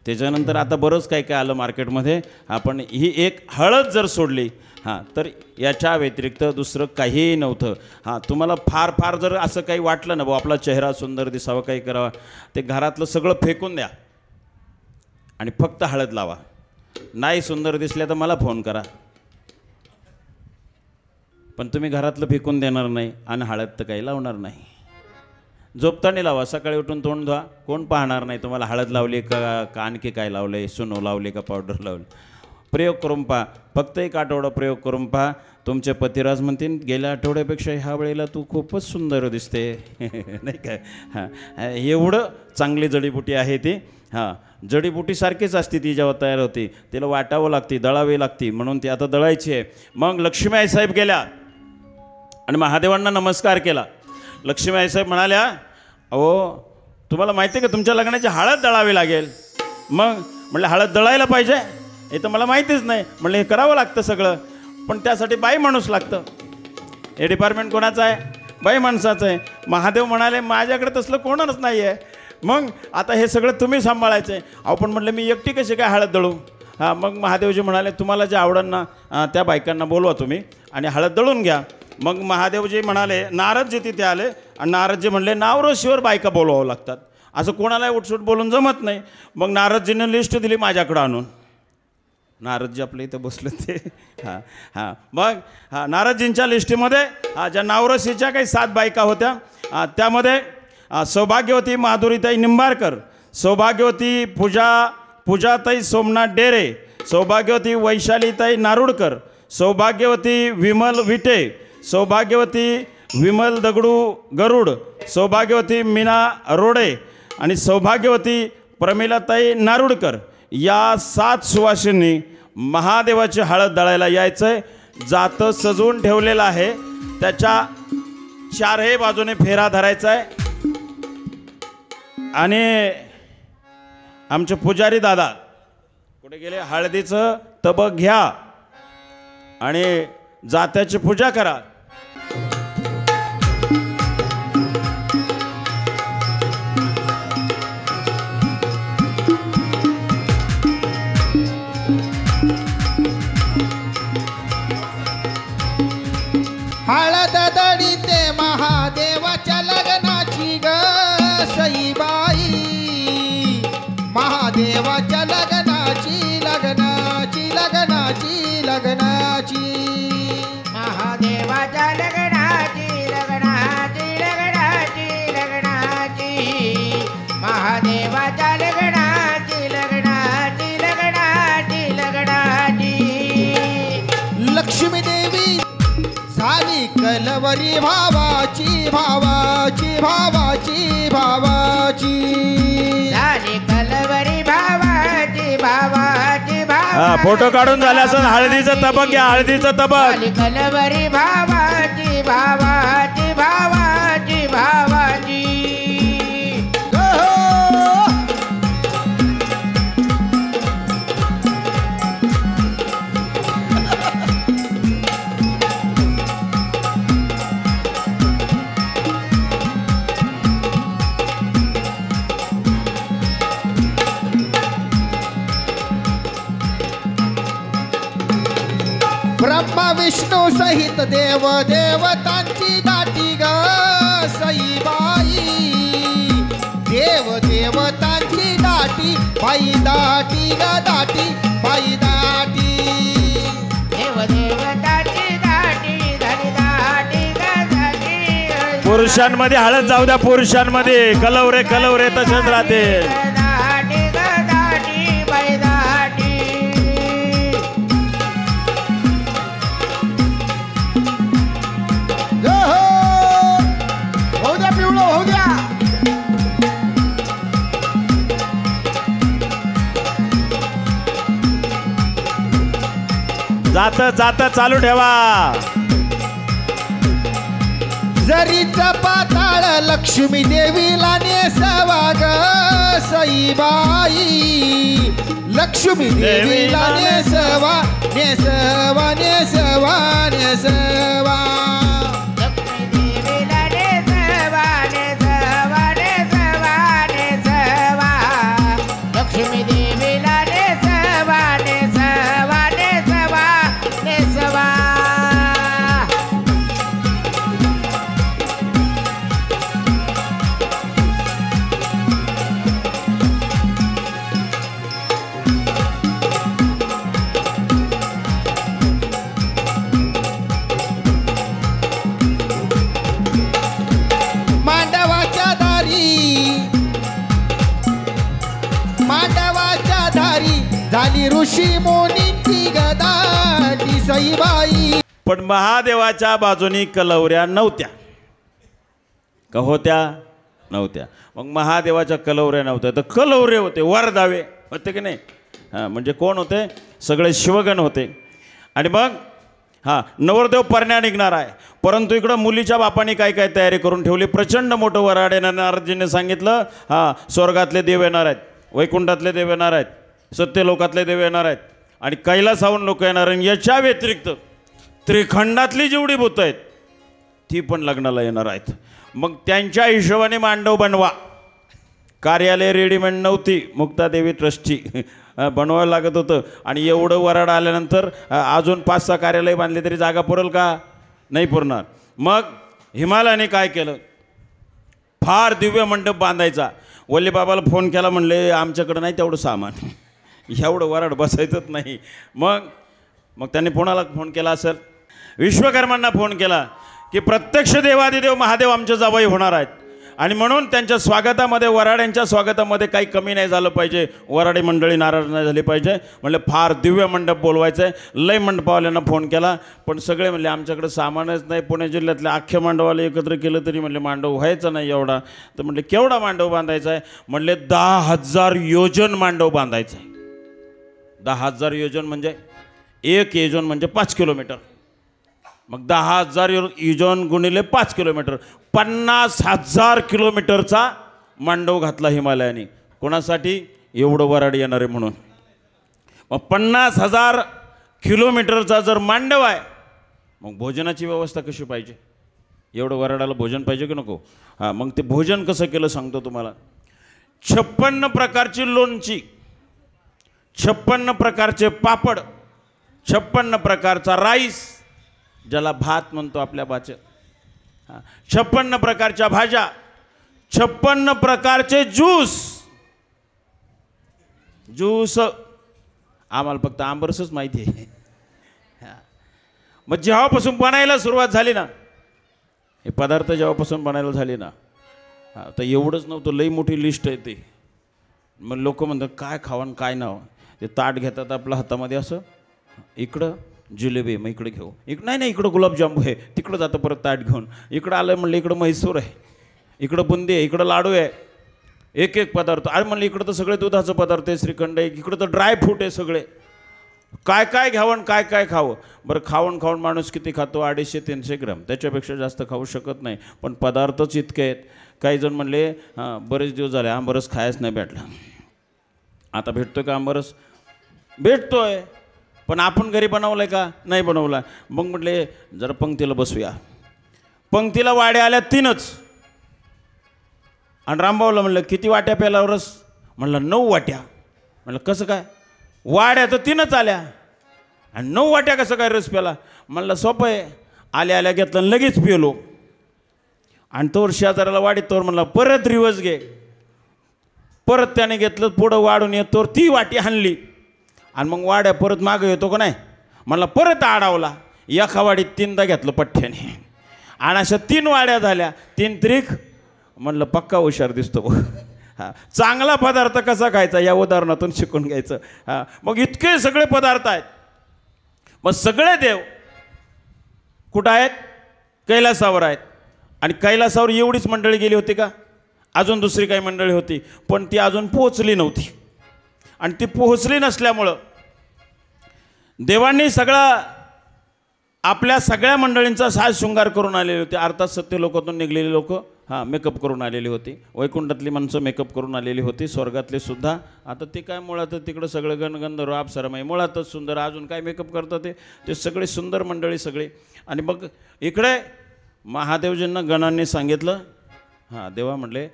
त्याच्यानंतर आता बरंच काय काय आलं मार्केटमध्ये. आपण ही एक हळद जर सोडली हां तर याच्या व्यतिरिक्त दुसरं काहीही नव्हतं. हां तुम्हाला फार फार जर असं काही वाटलं ना भाऊ आपला चेहरा सुंदर दिसावा, काही करावा, ते घरातलं सगळं फेकून द्या आणि फक्त हळद लावा. नाही सुंदर दिसल्या तर मला फोन करा, पण तुम्ही घरातलं फेकून देणार नाही आणि हळद तर काही लावणार नाही. झोपताना लावा, सकाळी उठून तोंड धुवा, कोण पाहणार नाही तुम्हाला हळद लावली का आणखी काय लावलं आहे, सुनो लावली का पावडर लावली. प्रयोग करून पहा, फक्त 1 आठवडा प्रयोग करून पहा. तुमचे पतिराज म्हणतील गेल्या आठवड्यापेक्षा ह्या वेळेला तू खूपच सुंदर दिसते. नाही काय? हां एवढं चांगली जडीबुटी आहे ती. हां जडीबुटीसारखीच असते ती, जेव्हा तयार होती तिला वाटावं लागते, दळावी लागते, म्हणून ती आता दळायची आहे. मग लक्ष्मी आईसाहेब गेल्या आणि महादेवांना नमस्कार केला. लक्ष्मी आईसाहेब म्हणाल्या अहो तुम्हाला माहिती आहे का तुमच्या लग्नाची हळद दळावी लागेल. मग म्हटलं हळद दळायला पाहिजे, हे तर मला माहितीच नाही. म्हटलं हे करावं लागतं सगळं, पण त्यासाठी बाई माणूस लागतं. हे डिपार्टमेंट कोणाचं आहे? बाई माणसाचं आहे. महादेव म्हणाले माझ्याकडे तसलं कोणच नाही आहे, मग आता हे सगळं तुम्ही सांभाळायचं आहे. अहो पण म्हटलं मी एकटी कशी काय हळद दळू? हां मग महादेवजी म्हणाले तुम्हाला जे आवडांना त्या बायकांना बोलवा तुम्ही आणि हळद दळून घ्या. मग महादेवजी म्हणाले, नारदजी तिथे आले आणि नारदजी म्हणले नावरशीवर बायका बोलवावं लागतात, असं कोणालाही उठसूट बोलून जमत नाही. मग नारदजीनं लिस्ट दिली माझ्याकडं आणून. नारदजी आपल्या इथं बसले ते. हां हां मग नारदजींच्या लिस्टीमध्ये ज्या नावरशीच्या काही 7 बायका होत्या, त्यामध्ये सौभाग्यवती माधुरीताई निंबारकर, सौभाग्यवती पूजाताई सोमनाथ डेरे, सौभाग्यवती वैशालीताई नारुडकर, सौभाग्यवती विमल विटे, सौभाग्यवती विमल दगडू गरुड, सौभाग्यवती मीना रोडे आणि सौभाग्यवती प्रमिलाताई नारुडकर या 7 सुवासिनी महादेवाची हळद दळायला यायचं आहे. जातं सजवून ठेवलेलं आहे, त्याच्या 4ही बाजूने फेरा धरायचा आहे. आणि आमचे पुजारी दादा कुठे गेले? हळदीचं तबक घ्या आणि जात्याची पूजा करा. हळद गदडी ते महादेवाच्या लग्नाची ग सईबाई महादेवाच्या लग्नाची लग्नाची लग्नाची लग्नाची महादेवाच्या लग्नाची लग्नाची लग्नाची लग्नाची महादेवाच्या लग्नाची लग्नाची लग्नाची लग्नाची लक्ष्मी देवी झाली कलवरी भावाची भावाची भावाची भावाची झाली कलवरी भावाची भावाची हा फोटो काढून झाले असं हळदीचं तबक घ्या हळदीचं तबक झाली कलवरी भावाची भावाची भावाची भावाची ब्रह्मा विष्णू सहित देव देवतांची दाटी ग सईबाई देव देवतांची दाटी बाई दाटी ग दाटी बाई दाटी देव देवताची दाटी झाली दाटी ग दाटी पुरुषांमध्ये हळद जाऊ द्या पुरुषांमध्ये कलवरे तसेच राहते दाटी ग दाटी बाई दाटी होऊ द्या पिवळं होऊ द्या जात चालू ठेवा जरीचा पाताळ लक्ष्मी देवीला नेसवा ग सईबाई लक्ष्मी देवीला नेसवा नेसवा नेसवा नेसवा लक्ष्मी देवीला नेसवा नेसवा नेसवा नेसवा लक्ष्मी देवीला नेसवा नेसवा नेसवा नेसवा मांडवाच्या दारी झाली ऋषी मुनींची गदाटी सईबाई पण महादेवाच्या बाजूनी कलवऱ्या नव्हत्या का होत्या नव्हत्या मग महादेवाच्या कलवऱ्या नव्हत्या तर कलवरे होते वरदावे होते की नाही हां म्हणजे कोण होते सगळे शिवगण होते आणि मग हां नवरदेव परण्या निघणार आहे परंतु इकडं मुलीच्या बापाने काय काय तयारी करून ठेवली प्रचंड मोठं वराड येणार नारदजीने सांगितलं हां स्वर्गातले देव येणार आहेत वैकुंठातले देव येणार आहेत सत्यलोकातले देव येणार आहेत आणि कैलासाहून लोक येणार आणि याच्या व्यतिरिक्त त्रिखंडातली जेवढी भूतं आहेत ती पण लग्नाला येणार आहेत मग त्यांच्या हिशोबाने मांडव बनवा कार्यालय रेडीमेड नव्हती मुक्तादेवी ट्रस्टची बनवावं लागत होतं आणि एवढं वराड आल्यानंतर अजून 5-6 कार्यालय बांधले तरी जागा पुरेल का नाही पुरणार मग हिमालयाने काय केलं फार दिव्य मंडप बांधायचा वल्लीबाबाला फोन केला म्हणले आमच्याकडं नाही तेवढं सामान एवढं वराड बसायचंच नाही मग त्यांनी कोणाला फोन केला असेल विश्वकर्मांना फोन केला की प्रत्यक्ष देवादिदेव महादेव आमचे जावई होणार आहेत आणि म्हणून त्यांच्या स्वागतामध्ये वराड्यांच्या स्वागतामध्ये काही कमी नाही झालं पाहिजे वराडी मंडळी नाराज नाही झाली पाहिजे म्हणले फार दिव्य मंडप बोलवायचं आहे लय मंडपवाल्यांना फोन केला पण सगळे म्हणले आमच्याकडे सामानच नाही पुणे जिल्ह्यातल्या अख्ख्या मांडवाला एकत्र केलं तरी म्हणले मांडव व्हायचं नाही एवढा तर म्हणले केवढा मांडव बांधायचा आहे म्हणले 10,000 योजन मांडव बांधायचं आहे 10,000 योजन म्हणजे एक योजन म्हणजे 5 किलोमीटर मग 10,000 योजन गुणिले 5 किलोमीटर 50,000 किलोमीटरचा मांडव घातला हिमालयाने कोणासाठी एवढं वराड येणार आहे म्हणून मग 50,000 किलोमीटरचा जर मांडव आहे मग भोजनाची व्यवस्था कशी पाहिजे एवढं वराडाला भोजन पाहिजे की नको हां मग ते भोजन कसं केलं सांगतो तुम्हाला 56 प्रकारची लोणची 56 प्रकारचे पापड 56 प्रकारचा राईस ज्याला भात म्हणतो आपल्या भाषेत 56 प्रकारच्या भाज्या, 56 प्रकारचे ज्यूस आम्हाला फक्त आंबरसच माहिती आहे. मग जेव्हापासून बनायला सुरुवात झाली ना, हे पदार्थ जेव्हापासून बनायला झाले ना, तर एवढंच नव्हतं, लई मोठी लिस्ट आहे ते. मग लोक म्हणतात काय खावं काय नाव. ते ताट घेतात आपल्या हातामध्ये असं, इकडं जिलेबी, मग इकडे घेऊ, नाही इकडं गुलाबजामू आहे, तिकडं जातं परत ताट घेऊन. इकडं आलं म्हणलं इकडं म्हैसूर आहे, इकडं बुंदी आहे, इकडं लाडू आहे, एक एक पदार्थ. अरे म्हणलं इकडं तर सगळे दुधाचं पदार्थ आहे, श्रीखंड आहे, इकडं तर ड्राय फ्रूट आहे सगळे. काय काय घ्यावं काय काय खावं. बरं खाऊन माणूस किती खातो? 250-300 ग्राम, त्याच्यापेक्षा जास्त खाऊ शकत नाही. पण पदार्थच इतके आहेत. काही जण म्हणले बरेच दिवस झाले आंबरस खायच नाही भेटला. आता भेटतोय का आंबरस? भेटतोय, पण आपण घरी बनवलं आहे का? नाही बनवला. मग म्हटले जरा पंक्तीला बसूया. पंक्तीला वाड्या आल्या 3च. आणि रामभाऊला म्हणलं किती वाट्या प्याला रस? म्हणलं 9 वाट्या. म्हणलं कसं काय? वाड्या तर 3च आल्या आणि 9 वाट्या कसं काय रस प्याला? म्हणलं सोपं आहे, आल्या घेतलं आणि लगेच पिलो. आणि तोवर शेजाऱ्याला वाढीत तोवर म्हणला परत रिवर्स घे. परत त्याने घेतलं, पुढं वाढून येत तोवर ती वाटी हाणली. आणि मग वाड्या परत मागं येतो का नाही? म्हणला परत आडावला. एका वाडीत 3दा घेतलं पठ्ठ्याने. आणि अशा 3 वाड्या झाल्या. 3 त्रिक. म्हणलं पक्का हुशार दिसतो. हां, चांगला पदार्थ कसा खायचा या उदाहरणातून शिकून घ्यायचं. हां, मग इतके सगळे पदार्थ आहेत. मग सगळे देव कुठं आहेत? कैलासावर आहेत. आणि कैलासावर एवढीच मंडळी गेली होती का? अजून दुसरी काही मंडळी होती, पण ती अजून पोहोचली नव्हती. आणि ती पोहोचली नसल्यामुळं देवांनी आपल्या सगळ्या मंडळींचा साज शृंगार करून आलेले होते. अर्थात सत्य लोकातून निघलेली लोक मेकअप करून आलेली होती. वैकुंठातली माणसं मेकअप करून आलेली होती, स्वर्गातले सुद्धा. आता ते काय मुळातच तिकडं सगळं गणगंधर्व अप्सरामाई मुळातच सुंदर. अजून काय मेकअप करतात ते सगळे सुंदर मंडळी सगळे. आणि मग इकडे महादेवजींना गणांनी सांगितलं, देवा म्हटले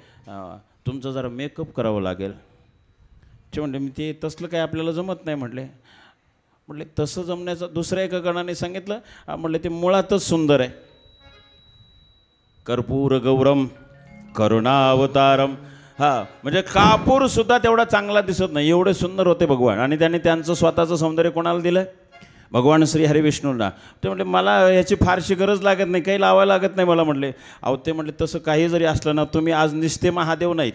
तुमचं जरा मेकअप करावं लागेल. ते म्हणले मी ते तसलं काय आपल्याला जमत नाही. म्हटले तसं जमण्याचं दुसऱ्या एका गणाने सांगितलं. म्हटले ते मुळातच सुंदर आहे. कर्पूर गौरम करुणावतारम. म्हणजे कापूर सुद्धा तेवढा चांगला दिसत नाही, एवढे सुंदर होते भगवान. आणि त्यांनी त्यांचं स्वतःचं सौंदर्य कोणाला दिलं? भगवान श्री हरी विष्णूंना. ते म्हटले मला याची फारशी गरज लागत नाही, काही लावायला लागत नाही मला. म्हटले अहो ते म्हटले तसं काही जरी असलं ना, तुम्ही आज निस्ते महादेव नाहीत,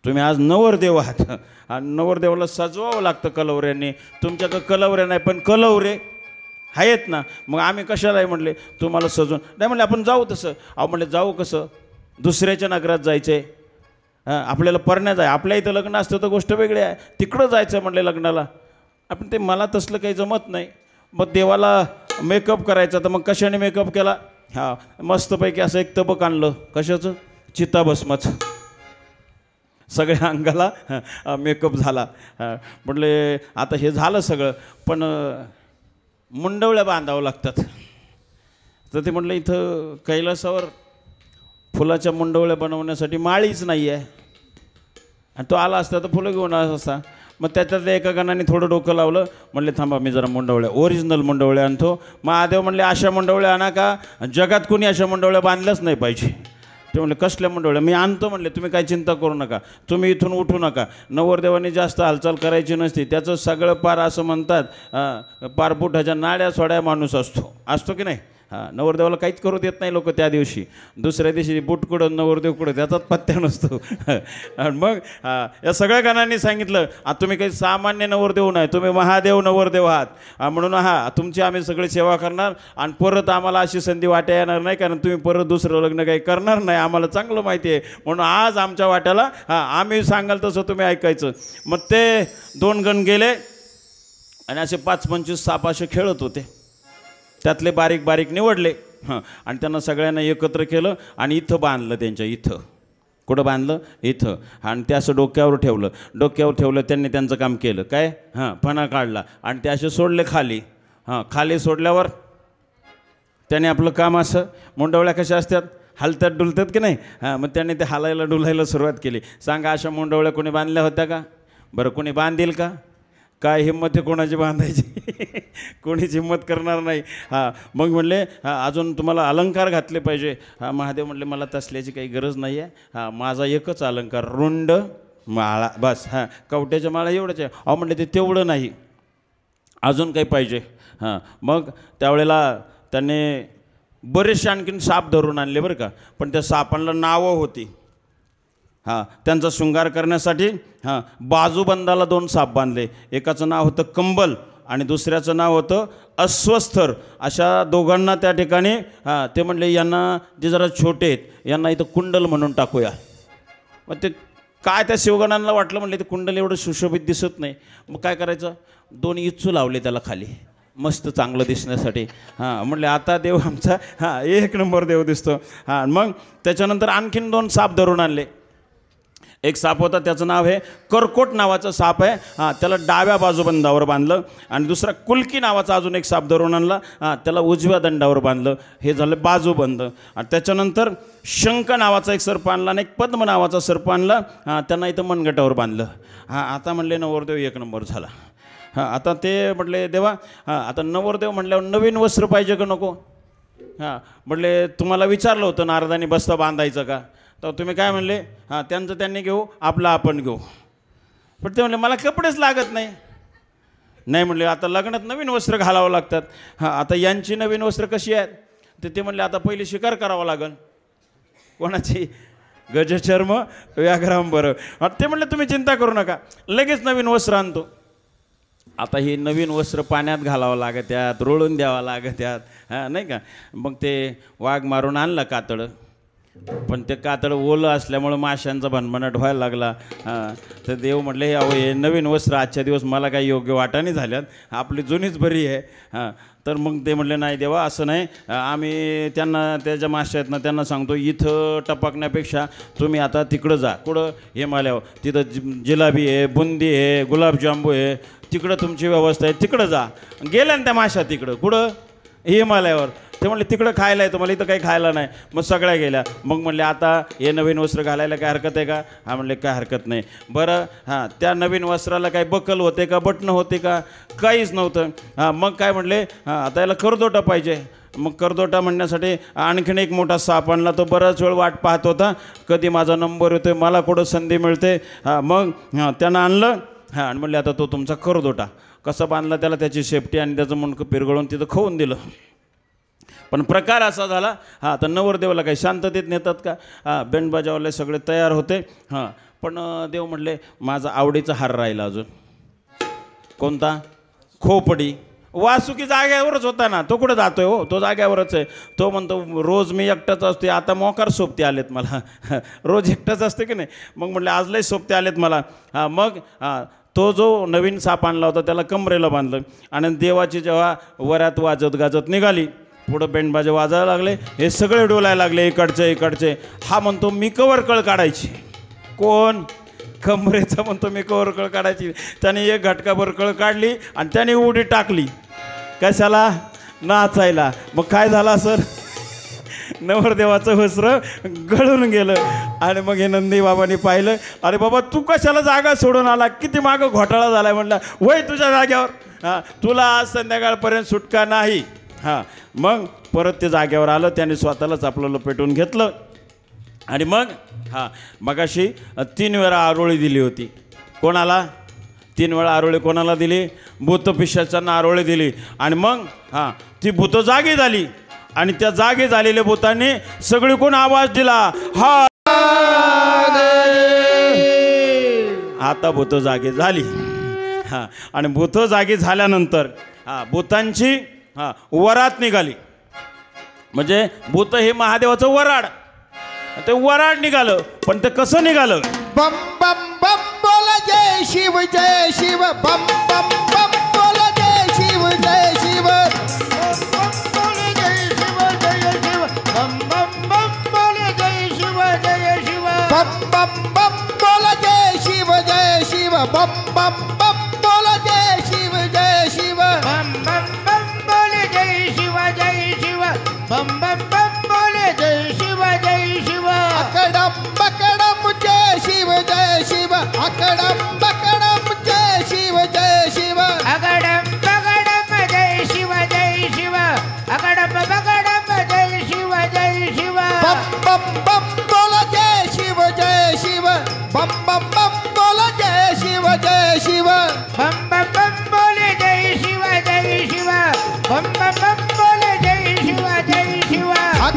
तुम्ही आज नवरदेव आहात. आणि नवरदेवाला सजवावं लागतं कलवऱ्यांनी. तुमच्याकडं कलवऱ्या नाही, पण कलवरे आहेत ना, मग आम्ही कशाला आहे? म्हटले तुम्हाला सजवून नाही. म्हणले आपण जाऊ तसं. अहो म्हटले जाऊ कसं? दुसऱ्याच्या नगरात जायचं आहे, आपल्याला परण्यात आहे. आपल्या इथं लग्न असतं तर गोष्ट वेगळी आहे, तिकडं जायचं म्हटले लग्नाला. आपण ते मला तसलं काही जमत नाही. मग देवाला मेकअप करायचा, तर मग कशाने मेकअप केला? मस्तपैकी असं एक तबक आणलं. कशाचं? चिताभस्माचं. सगळ्या अंगाला मेकअप झाला. म्हटले आता हे झालं सगळं, पण मुंडवळ्या बांधावं लागतात. तर ते म्हटलं इथं कैलासावर फुलाच्या मुंडवळ्या बनवण्यासाठी माळीच नाही आहे. आणि तो आला असता तर फुलं घेऊन आला असता. मग त्याच्यातल्या एका गणाने थोडं डोकं लावलं. म्हणले थांबा मी जरा मुंडवळ्या, ओरिजिनल मुंडवळ्या आणतो. महादेव म्हणले अशा मुंडवळ्या आणा का? जगात कोणी अशा मुंडवळ्या बांधल्याच नाही पाहिजे. ते म्हणले कसल्या मुंडवळ्या? मी आणतो म्हणले, तुम्ही काय चिंता करू नका, तुम्ही इथून उठू नका. नवरदेवाने जास्त हालचाल करायची नसती. त्याचं सगळं पार असं म्हणतात पारपुठाच्या नाड्या सोड्या माणूस असतो की नाही? नवरदेवाला काहीच करू देत नाही लोक त्या दिवशी. दुसऱ्या दिवशी बुट कुठं नवरदेव कुठं त्याचाच पत्त्या नसतो. आणि मग या सगळ्या गणांनी सांगितलं तुम्ही काही सामान्य नवरदेव नाही, तुम्ही महादेव नवरदेव आहात. म्हणून तुमची आम्ही सगळी सेवा करणार. आणि परत आम्हाला अशी संधी वाट्या येणार नाही, कारण तुम्ही परत दुसरं लग्न काही करणार नाही, आम्हाला चांगलं माहिती आहे. म्हणून आज आमच्या वाट्याला आम्ही सांगाल तसं तुम्ही ऐकायचं. मग ते 2 गण गेले आणि असे 5-25 साप असे खेळत होते. त्यातले बारीक बारीक निवडले आणि त्यांना सगळ्यांना एकत्र केलं आणि इथं बांधलं. त्यांच्या इथं कुठं बांधलं? इथं. आणि ते असं डोक्यावर ठेवलं. त्यांनी त्यांचं काम केलं. काय? फणा काढला आणि ते असे सोडले खाली. खाली सोडल्यावर त्याने आपलं काम असं, मुंडवळ्या कशा असतात हलतात डुलतात की नाही? मग त्याने ते हालायला डुलायला सुरुवात केली. सांगा अशा मुंडवळ्या कोणी बांधल्या होत्या का? बरं कोणी बांधील का? काय हिंमत आहे कोणाची बांधायची कोणीच हिंमत करणार नाही. हां मग म्हणले अजून तुम्हाला अलंकार घातले पाहिजे. हां महादेव म्हणले मला तसल्याची काही गरज नाही आहे. हां माझा एकच अलंकार रुंड माळा बस. हां कवट्याच्या माळा एवढंच आहे. अहो म्हणले ते तेवढं नाही अजून काही पाहिजे. हां मग त्यावेळेला त्याने बरेचसे आणखीन साप धरून आणले बरं का. पण त्या सापांना नावं होती. हां त्यांचा शृंगार करण्यासाठी हां बाजूबंदाला 2 साप बांधले. एकाचं नाव होतं कंबल आणि दुसऱ्याचं नाव होतं अस्वस्थर. अशा दोघांना त्या ठिकाणी हां ते म्हणले यांना जे जरा छोटे आहेत यांना इथं कुंडल म्हणून टाकूया. मग ते काय त्या शिवगणांना वाटलं म्हणले ते कुंडल एवढं सुशोभित दिसत नाही. मग काय करायचं 2 इच्छू लावले त्याला खाली मस्त चांगलं दिसण्यासाठी. हां म्हटले आता देव आमचा हां 1 नंबर देव दिसतो. हां मग त्याच्यानंतर आणखीन 2 साप धरून आणले. एक साप होता त्याचं नाव आहे करकोट नावाचं साप आहे. हां त्याला डाव्या बाजूबंदावर बांधलं. आणि दुसरा कुलकी नावाचा अजून एक साप धरून आणला. हां त्याला उजव्या दंडावर बांधलं. हे झालं बाजूबंद. आणि त्याच्यानंतर शंख नावाचा एक सर्प आणला आणि एक पद्म नावाचा सर्प आणला. हां त्यांना इथं मनगटावर बांधलं. हां आता म्हणले नवरदेव 1 नंबर झाला. हां आता ते म्हटले देवा हां आता नवरदेव म्हटल्यावर नवीन वस्त्र पाहिजे का नको. हां म्हटले तुम्हाला विचारलं होतं नारदानी बस्ता बांधायचं का. तर तुम्ही काय म्हणले हां त्यांचं त्यांनी घेऊ आपलं आपण घेऊ. पण ते म्हणले मला कपडेच लागत नाही. नाही म्हणले आता लग्नात नवीन वस्त्र घालावं लागतात. हां आता यांची नवीन वस्त्र कशी आहेत तर ते म्हणले आता पहिली शिकार करावं लागेल. कोणाची गजचर्म व्याघ्राम बरं. ते म्हणले तुम्ही चिंता करू नका लगेच नवीन वस्त्र आणतो. आता ही नवीन वस्त्र पाण्यात घालावं लागत्यात रोळून द्यावं लागत्यात. हां नाही का. मग ते वाघ मारून आणलं कातडं. पण ते कातडं ओलं असल्यामुळं माशांचा भनभनाट व्हायला लागला. हां तर देव म्हटले अहो हे नवीन वस्त्र आजच्या दिवस मला काही योग्य वाटाने झाल्यात आपली जुनीच बरी आहे. हां तर मग ते म्हटले नाही देवा असं नाही आम्ही त्यांना त्याच्या माश्या आहेत ना त्यांना सांगतो इथं टपकण्यापेक्षा तुम्ही आता तिकडं जा. कुठं हिमालयावर तिथं जिलाबी आहे बुंदी आहे गुलाबजांबू आहे तिकडं तुमची व्यवस्था आहे तिकडं जा. गेल्या ना त्या माश्या तिकडं कुठं हिमालयावर. ते म्हणले तिकडं खायला आहे तुम्हाला इथं काही खायला नाही. मग सगळ्या गेल्या. मग म्हणले आता हे नवीन वस्त्र घालायला काय हरकत आहे का. हां म्हणले काय हरकत नाही. बरं हां त्या नवीन वस्त्राला काही बकल होते का बटणं होते का काहीच नव्हतं. हां मग काय म्हणले हां आता याला करदोटा पाहिजे. मग करदोटा म्हणण्यासाठी आणखीन एक मोठा साप आणला. तो बराच वेळ वाट पाहत होता कधी माझा नंबर येतो मला कुठं संधी मिळते. हां मग हां त्यानं आणलं. हां आणि म्हणले आता तो तुमचा करदोटा. कसं बांधला त्याला त्याची सेफ्टी आणि त्याचं मुंडकं पिरगळून तिथं खाऊन दिलं. पण प्रकार असा झाला हां तर नवरदेवाला काही शांततेत नेतात का. हां बेंडबाजावाले सगळे तयार होते. हां पण देव म्हटले माझा आवडीचा हार राहिला अजून. कोणता खोपडी. वासुकी जाग्यावरच होता ना तो कुठं जातोय हो तो जाग्यावरच आहे. तो म्हणतो रोज मी एकटाच असते आता मोकार सोबते आलेत मला रोज एकटाच असते की नाही. मग म्हटलं आज लय सोबते आलेत मला. हां मग हां तो जो नवीन साप आणला होता त्याला कमरेला बांधलं आणि देवाची जेव्हा वरात वाजत गाजत निघाली पुढं बेंडबाजे वाजायला लागले. हे सगळे डोलायला लागले इकडचे. हा म्हणतो मी कवर कळ काढायची. कोण कमरेचा म्हणतो मी कवर कळ काढायची. त्याने एक घटकाभर कळ काढली आणि त्याने उडी टाकली. कशाला नाचायला. मग काय झाला सर नवरदेवाचं वस्त्र गळून गेलं. आणि मग हे नंदी बाबांनी पाहिलं अरे बाबा तू कशाला जागा सोडून आला किती मागं घोटाळा झाला. म्हटलं वय तुझ्या जाग्यावर. हां तुला आज संध्याकाळपर्यंत सुटका नाही. हां मग परत ते जाग्यावर आलं. त्याने स्वतःलाच आपलं लपेटून घेतलं. आणि मग हां मगाशी 3 वेळा आरोळी दिली होती. कोणाला 3 वेळा आरोळी कोणाला दिली भूतपिशाचांना आरोळी दिली. आणि मग हां ती भूत जागी झाली. आणि त्या जागे झालेल्या भूतांनी सगळी कोण आवाज दिला हा. आता भूत जागे झाली. हां आणि भूत जागी झाल्यानंतर हां भूतांची हां वरात निघाली. म्हणजे भूत हे महादेवाचं वराड. ते वराड निघालं. पण ते कसं निघालं. बम बम बम बोल जय शिव बम बम बम बोल जय शिव बम बम बम बोले जय शिव बम बम बम बोल जय शिव बम बम बम बोल जय शिव बम बम बम बोले जय शिव बम बम बम बोले जय शिव अकडम बकडम जय शिव अकडम बकडम जय शिव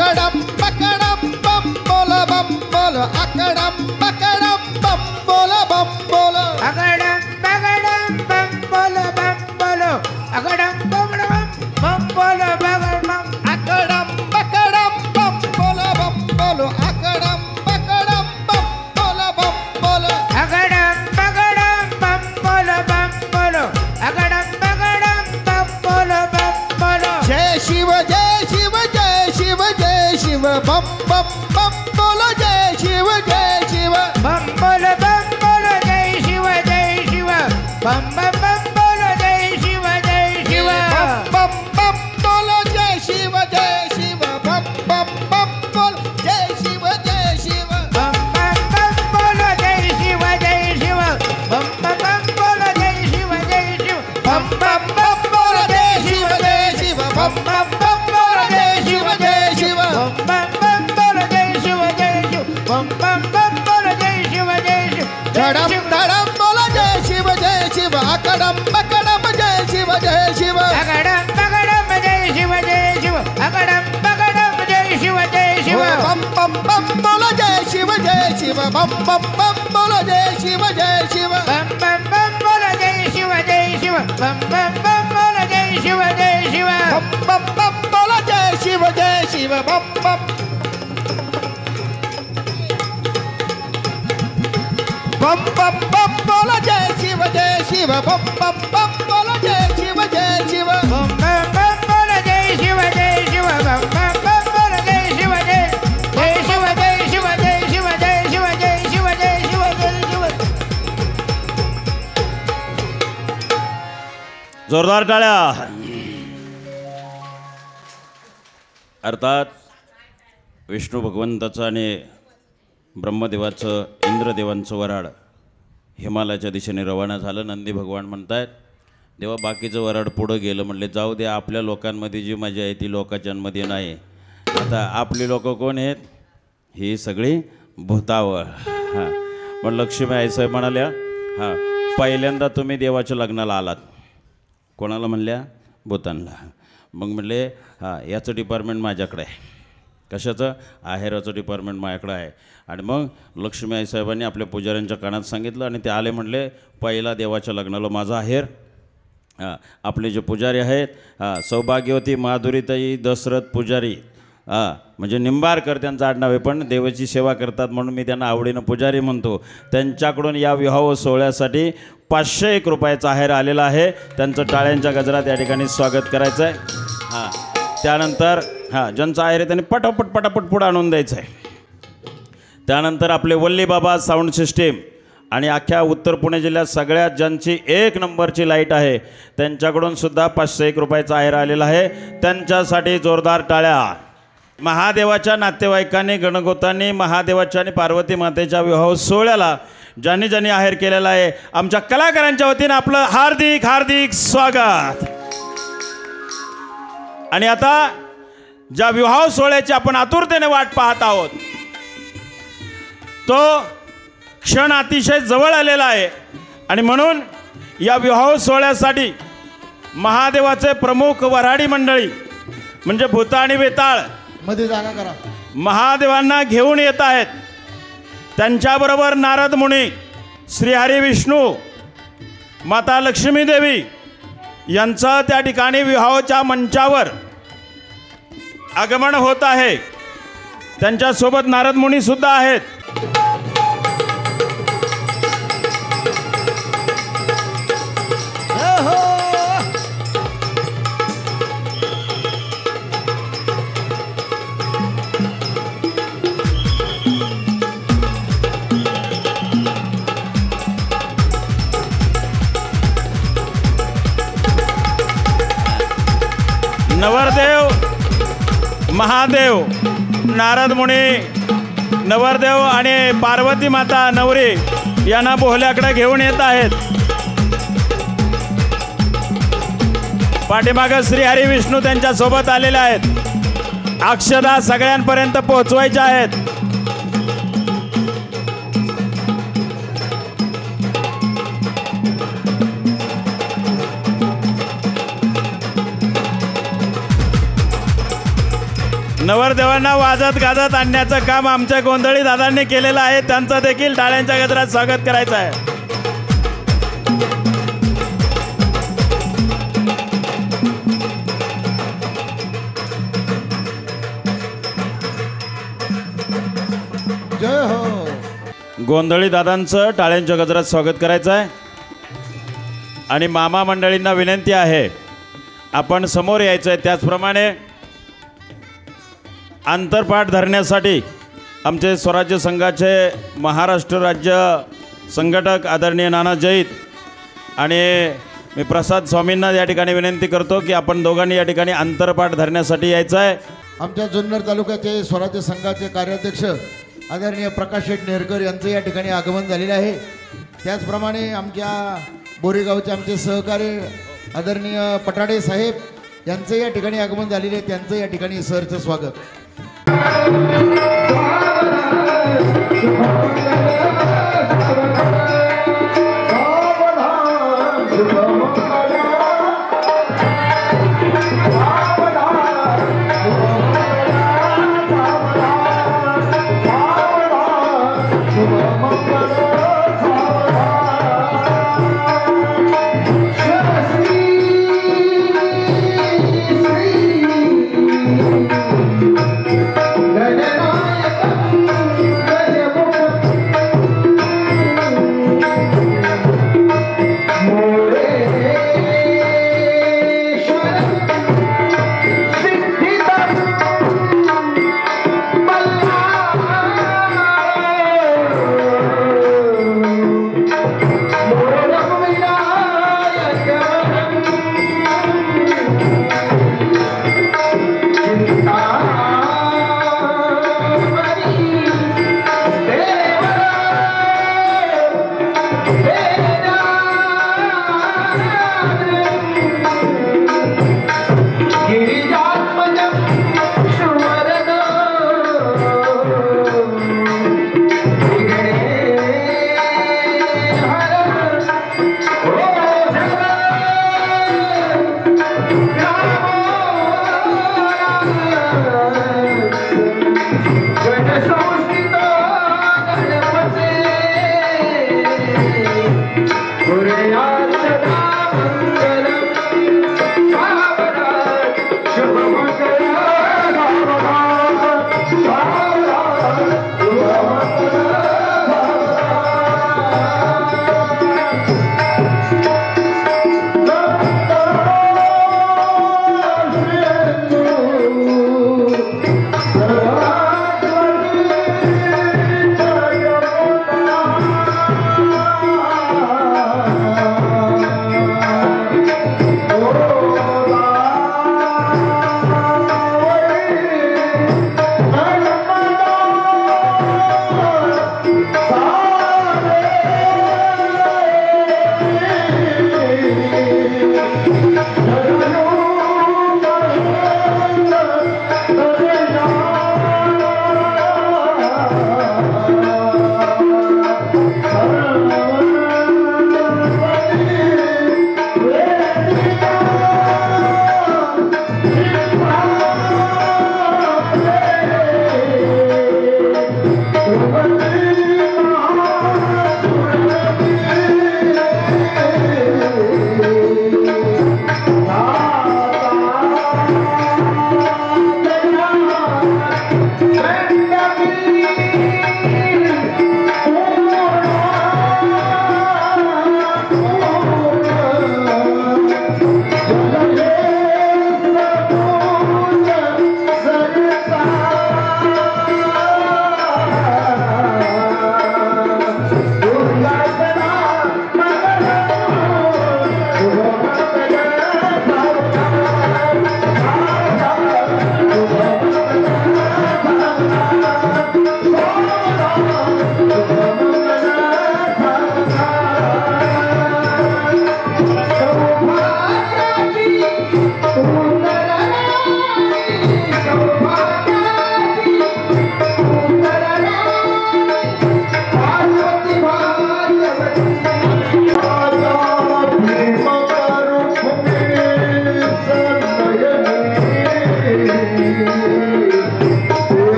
अकडम बकडम बम बोल बम बोल अकडम बकडम बम बोल बम बोल अगडम बगडम बम बोलो बम बोलो अगडम बगडम बम बोलो बगडम अकडम बकडम बम बोल बम बोल अकडम बकडम बम बोल बम बोल अगडम बगडम बम बोलो बम बोलो अगडम बगडम बम बोलो बम बोलो जय शिव जय शिव जय शिव जय शिव बम बम बम बोल जय शिव जय शिव बम बोलो जय शिव बम बम बम बोलो जय शिव बम बम बोल जय शिव जय शिव बम बम बम बोल जय शिव जय शिव बम बम बम बोलो जय शिव बम बम बम बोलो जय शिव बम बम बम बोल जय शिव जय शिव बम बम बम बोल जय शिव जय शिव बम बम बम बोलो जय शिव बम बम बम बोलो जय शिव धडम धडम बोल जय शिव जय शिव अकडम बकडम जय शिव जय शिव अगडम बगडम जय शिव अगडम बगडम जय शिव बम बम बम बोल जय शिव जय शिव बम बम बम बोल जय शिव जय शिव बम बम बम बोलो जय शिव बम बम बम बोलो जय शिव बम बम बम बोल जय शिव जय शिव बम बम बम बम बम बोल जय शिव जय शिव बम बम बम बोल जय शिव जय शिव बम बम बम बोलो जय शिव बम बम बम बोलो जय शिव जय शिव जोरदार टाळ्या. अर्थात विष्णू भगवंताचं आणि ब्रह्मदेवाचं इंद्रदेवांचं वराड हिमालयाच्या दिशेने रवाना झालं. नंदी भगवान म्हणतायत देवा बाकीचं वराड पुढं गेलं, म्हणले जाऊ दे, आपल्या लोकांमध्ये जी मजा आहे ती लोकांच्यामध्ये नाही. आता आपली लोक कोण आहेत? ही सगळी भूतावळ. हां, पण लक्ष्मी आईसाहेब म्हणाल्या हां पहिल्यांदा तुम्ही देवाच्या लग्नाला आलात. कोणाला म्हणल्या? भूतांना. मग म्हणले हां याचं डिपार्टमेंट माझ्याकडे आहे. कशाचं? आहेराचं डिपार्टमेंट माझ्याकडे आहे. आणि मग लक्ष्मी आईसाहेबांनी आपल्या पुजाऱ्यांच्या कानात सांगितलं आणि ते आले, म्हणले पहिला देवाच्या लग्नाला माझा आहेर. हां, आपले जे पुजारी आहेत सौभाग्यवती माधुरीताई दशरथ पुजारी, म्हणजे निंबारकर त्यांचं आडनाव आहे, पण देवाची सेवा करतात म्हणून मी त्यांना आवडीनं पुजारी म्हणतो. त्यांच्याकडून या विवाह सोहळ्यासाठी 501 रुपयाचा आहेर आलेला आहे. त्यांचं टाळ्यांच्या गजरात या ठिकाणी स्वागत करायचं आहे. हां, त्यानंतर ज्यांचा आहेर आहे त्यांनी पटापट पुढं आणून द्यायचं आहे. त्यानंतर आपले वल्ली बाबा साऊंड सिस्टीम आणि अख्ख्या उत्तर पुणे जिल्ह्यात सगळ्यात ज्यांची 1 नंबरची लाईट आहे त्यांच्याकडून सुद्धा 501 रुपयाचा आहेर आलेला आहे. त्यांच्यासाठी जोरदार टाळ्या. महादेवाच्या नातेवाईकांनी गणगोतांनी महादेवाच्या आणि पार्वती मातेच्या विवाह सोहळ्याला ज्यांनी ज्यांनी आहेर केलेला आहे आमच्या कलाकारांच्या वतीनं आपलं हार्दिक हार्दिक स्वागत. आणि आता ज्या विवाह सोहळ्याची आपण आतुरतेने वाट पाहत आहोत तो क्षण अतिशय जवळ आलेला आहे. आणि म्हणून या विवाह सोहळ्यासाठी महादेवाचे प्रमुख वऱ्हाडी मंडळी म्हणजे भूत आणि वेताळ मध्ये जागा करा. महादेवांना घेऊन येत आहेत. त्यांच्याबरोबर नारद मुनी, श्रीहरी विष्णू, माता लक्ष्मी देवी यांचं त्या ठिकाणी विवाहाच्या मंचावर आगमन होत आहे. त्यांच्यासोबत नारद मुनी सुद्धा आहेत. नवरदेव महादेव, नारद मुनी, नवरदेव आणि पार्वती माता नवरी यांना बोहल्याकडे घेऊन येत आहेत. पाठीमागं श्रीहरी विष्णू त्यांच्या सोबत आलेले आहेत. अक्षदा सगळ्यांपर्यंत पोहोचवायच्या आहेत. नवरदेवांना वाजत गाजत आणण्याचं काम आमच्या गोंधळी दादांनी केलेलं आहे. त्यांचं देखील टाळ्यांच्या गजरात स्वागत करायचं आहे. जय हो. गोंधळी दादांचं टाळ्यांच्या गजरात स्वागत करायचं आहे. आणि मामा मंडळींना विनंती आहे, आपण समोर यायचं आहे. त्याचप्रमाणे आंतरपाठ धरण्यासाठी आमचे स्वराज्य संघाचे महाराष्ट्र राज्य संघटक आदरणीय नाना जैत आणि मी प्रसाद स्वामींना या ठिकाणी विनंती करतो की आपण दोघांनी या ठिकाणी आंतरपाठ धरण्यासाठी यायचं आहे. आमच्या जुन्नर तालुक्याचे स्वराज्य संघाचे कार्याध्यक्ष आदरणीय प्रकाश शेठ नेरकर यांचं या ठिकाणी आगमन झालेलं आहे. त्याचप्रमाणे आमच्या बोरीगावचे आमचे सहकारी आदरणीय पटाडे साहेब यांचं या ठिकाणी आगमन झालेले आहे. त्यांचं या ठिकाणी सरचं स्वागत.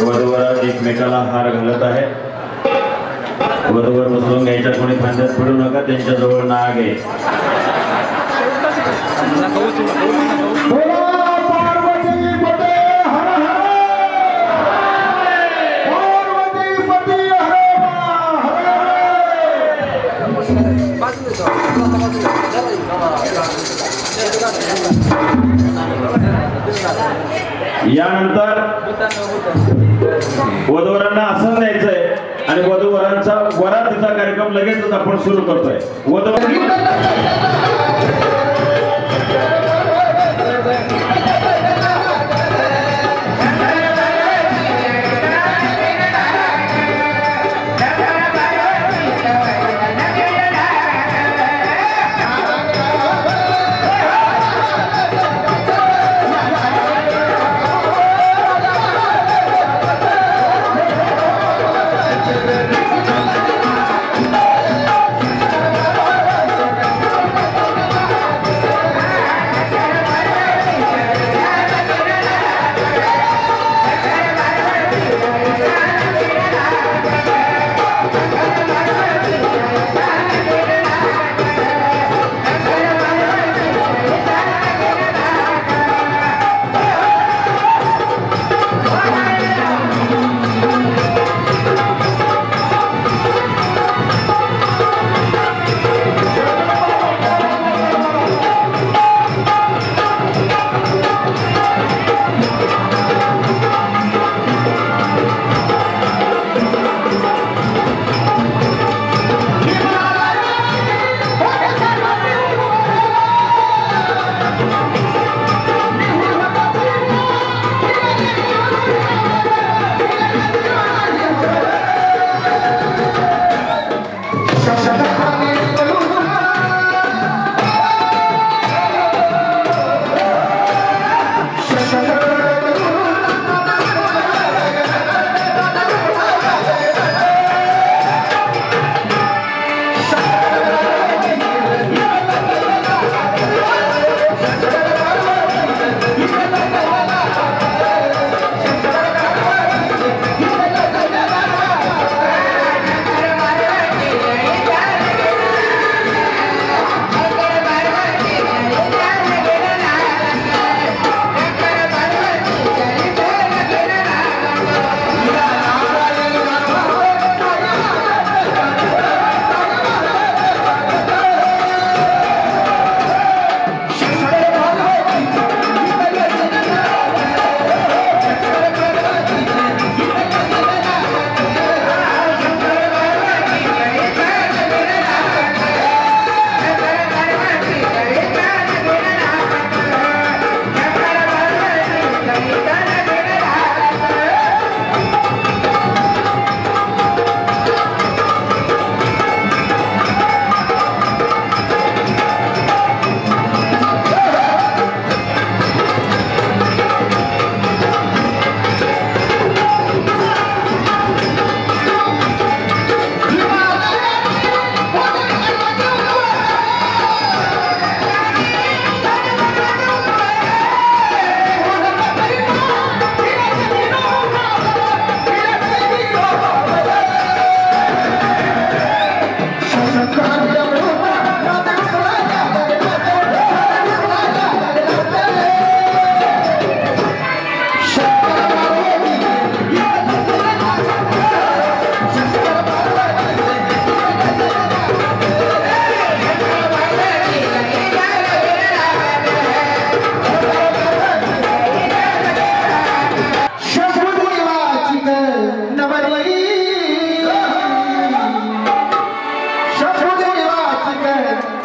वधूवर एकमेकाला हार घालत आहे. वधूवर बसवून घ्यायच्या कोणी फांद्यात पडू नका, त्यांच्याजवळ नाग आहे. यानंतर वधूवरांना आसन द्यायचंय आणि वधूवरांचा वरातीचा कार्यक्रम लगेचच आपण सुरू करतोय.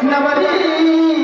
नवरी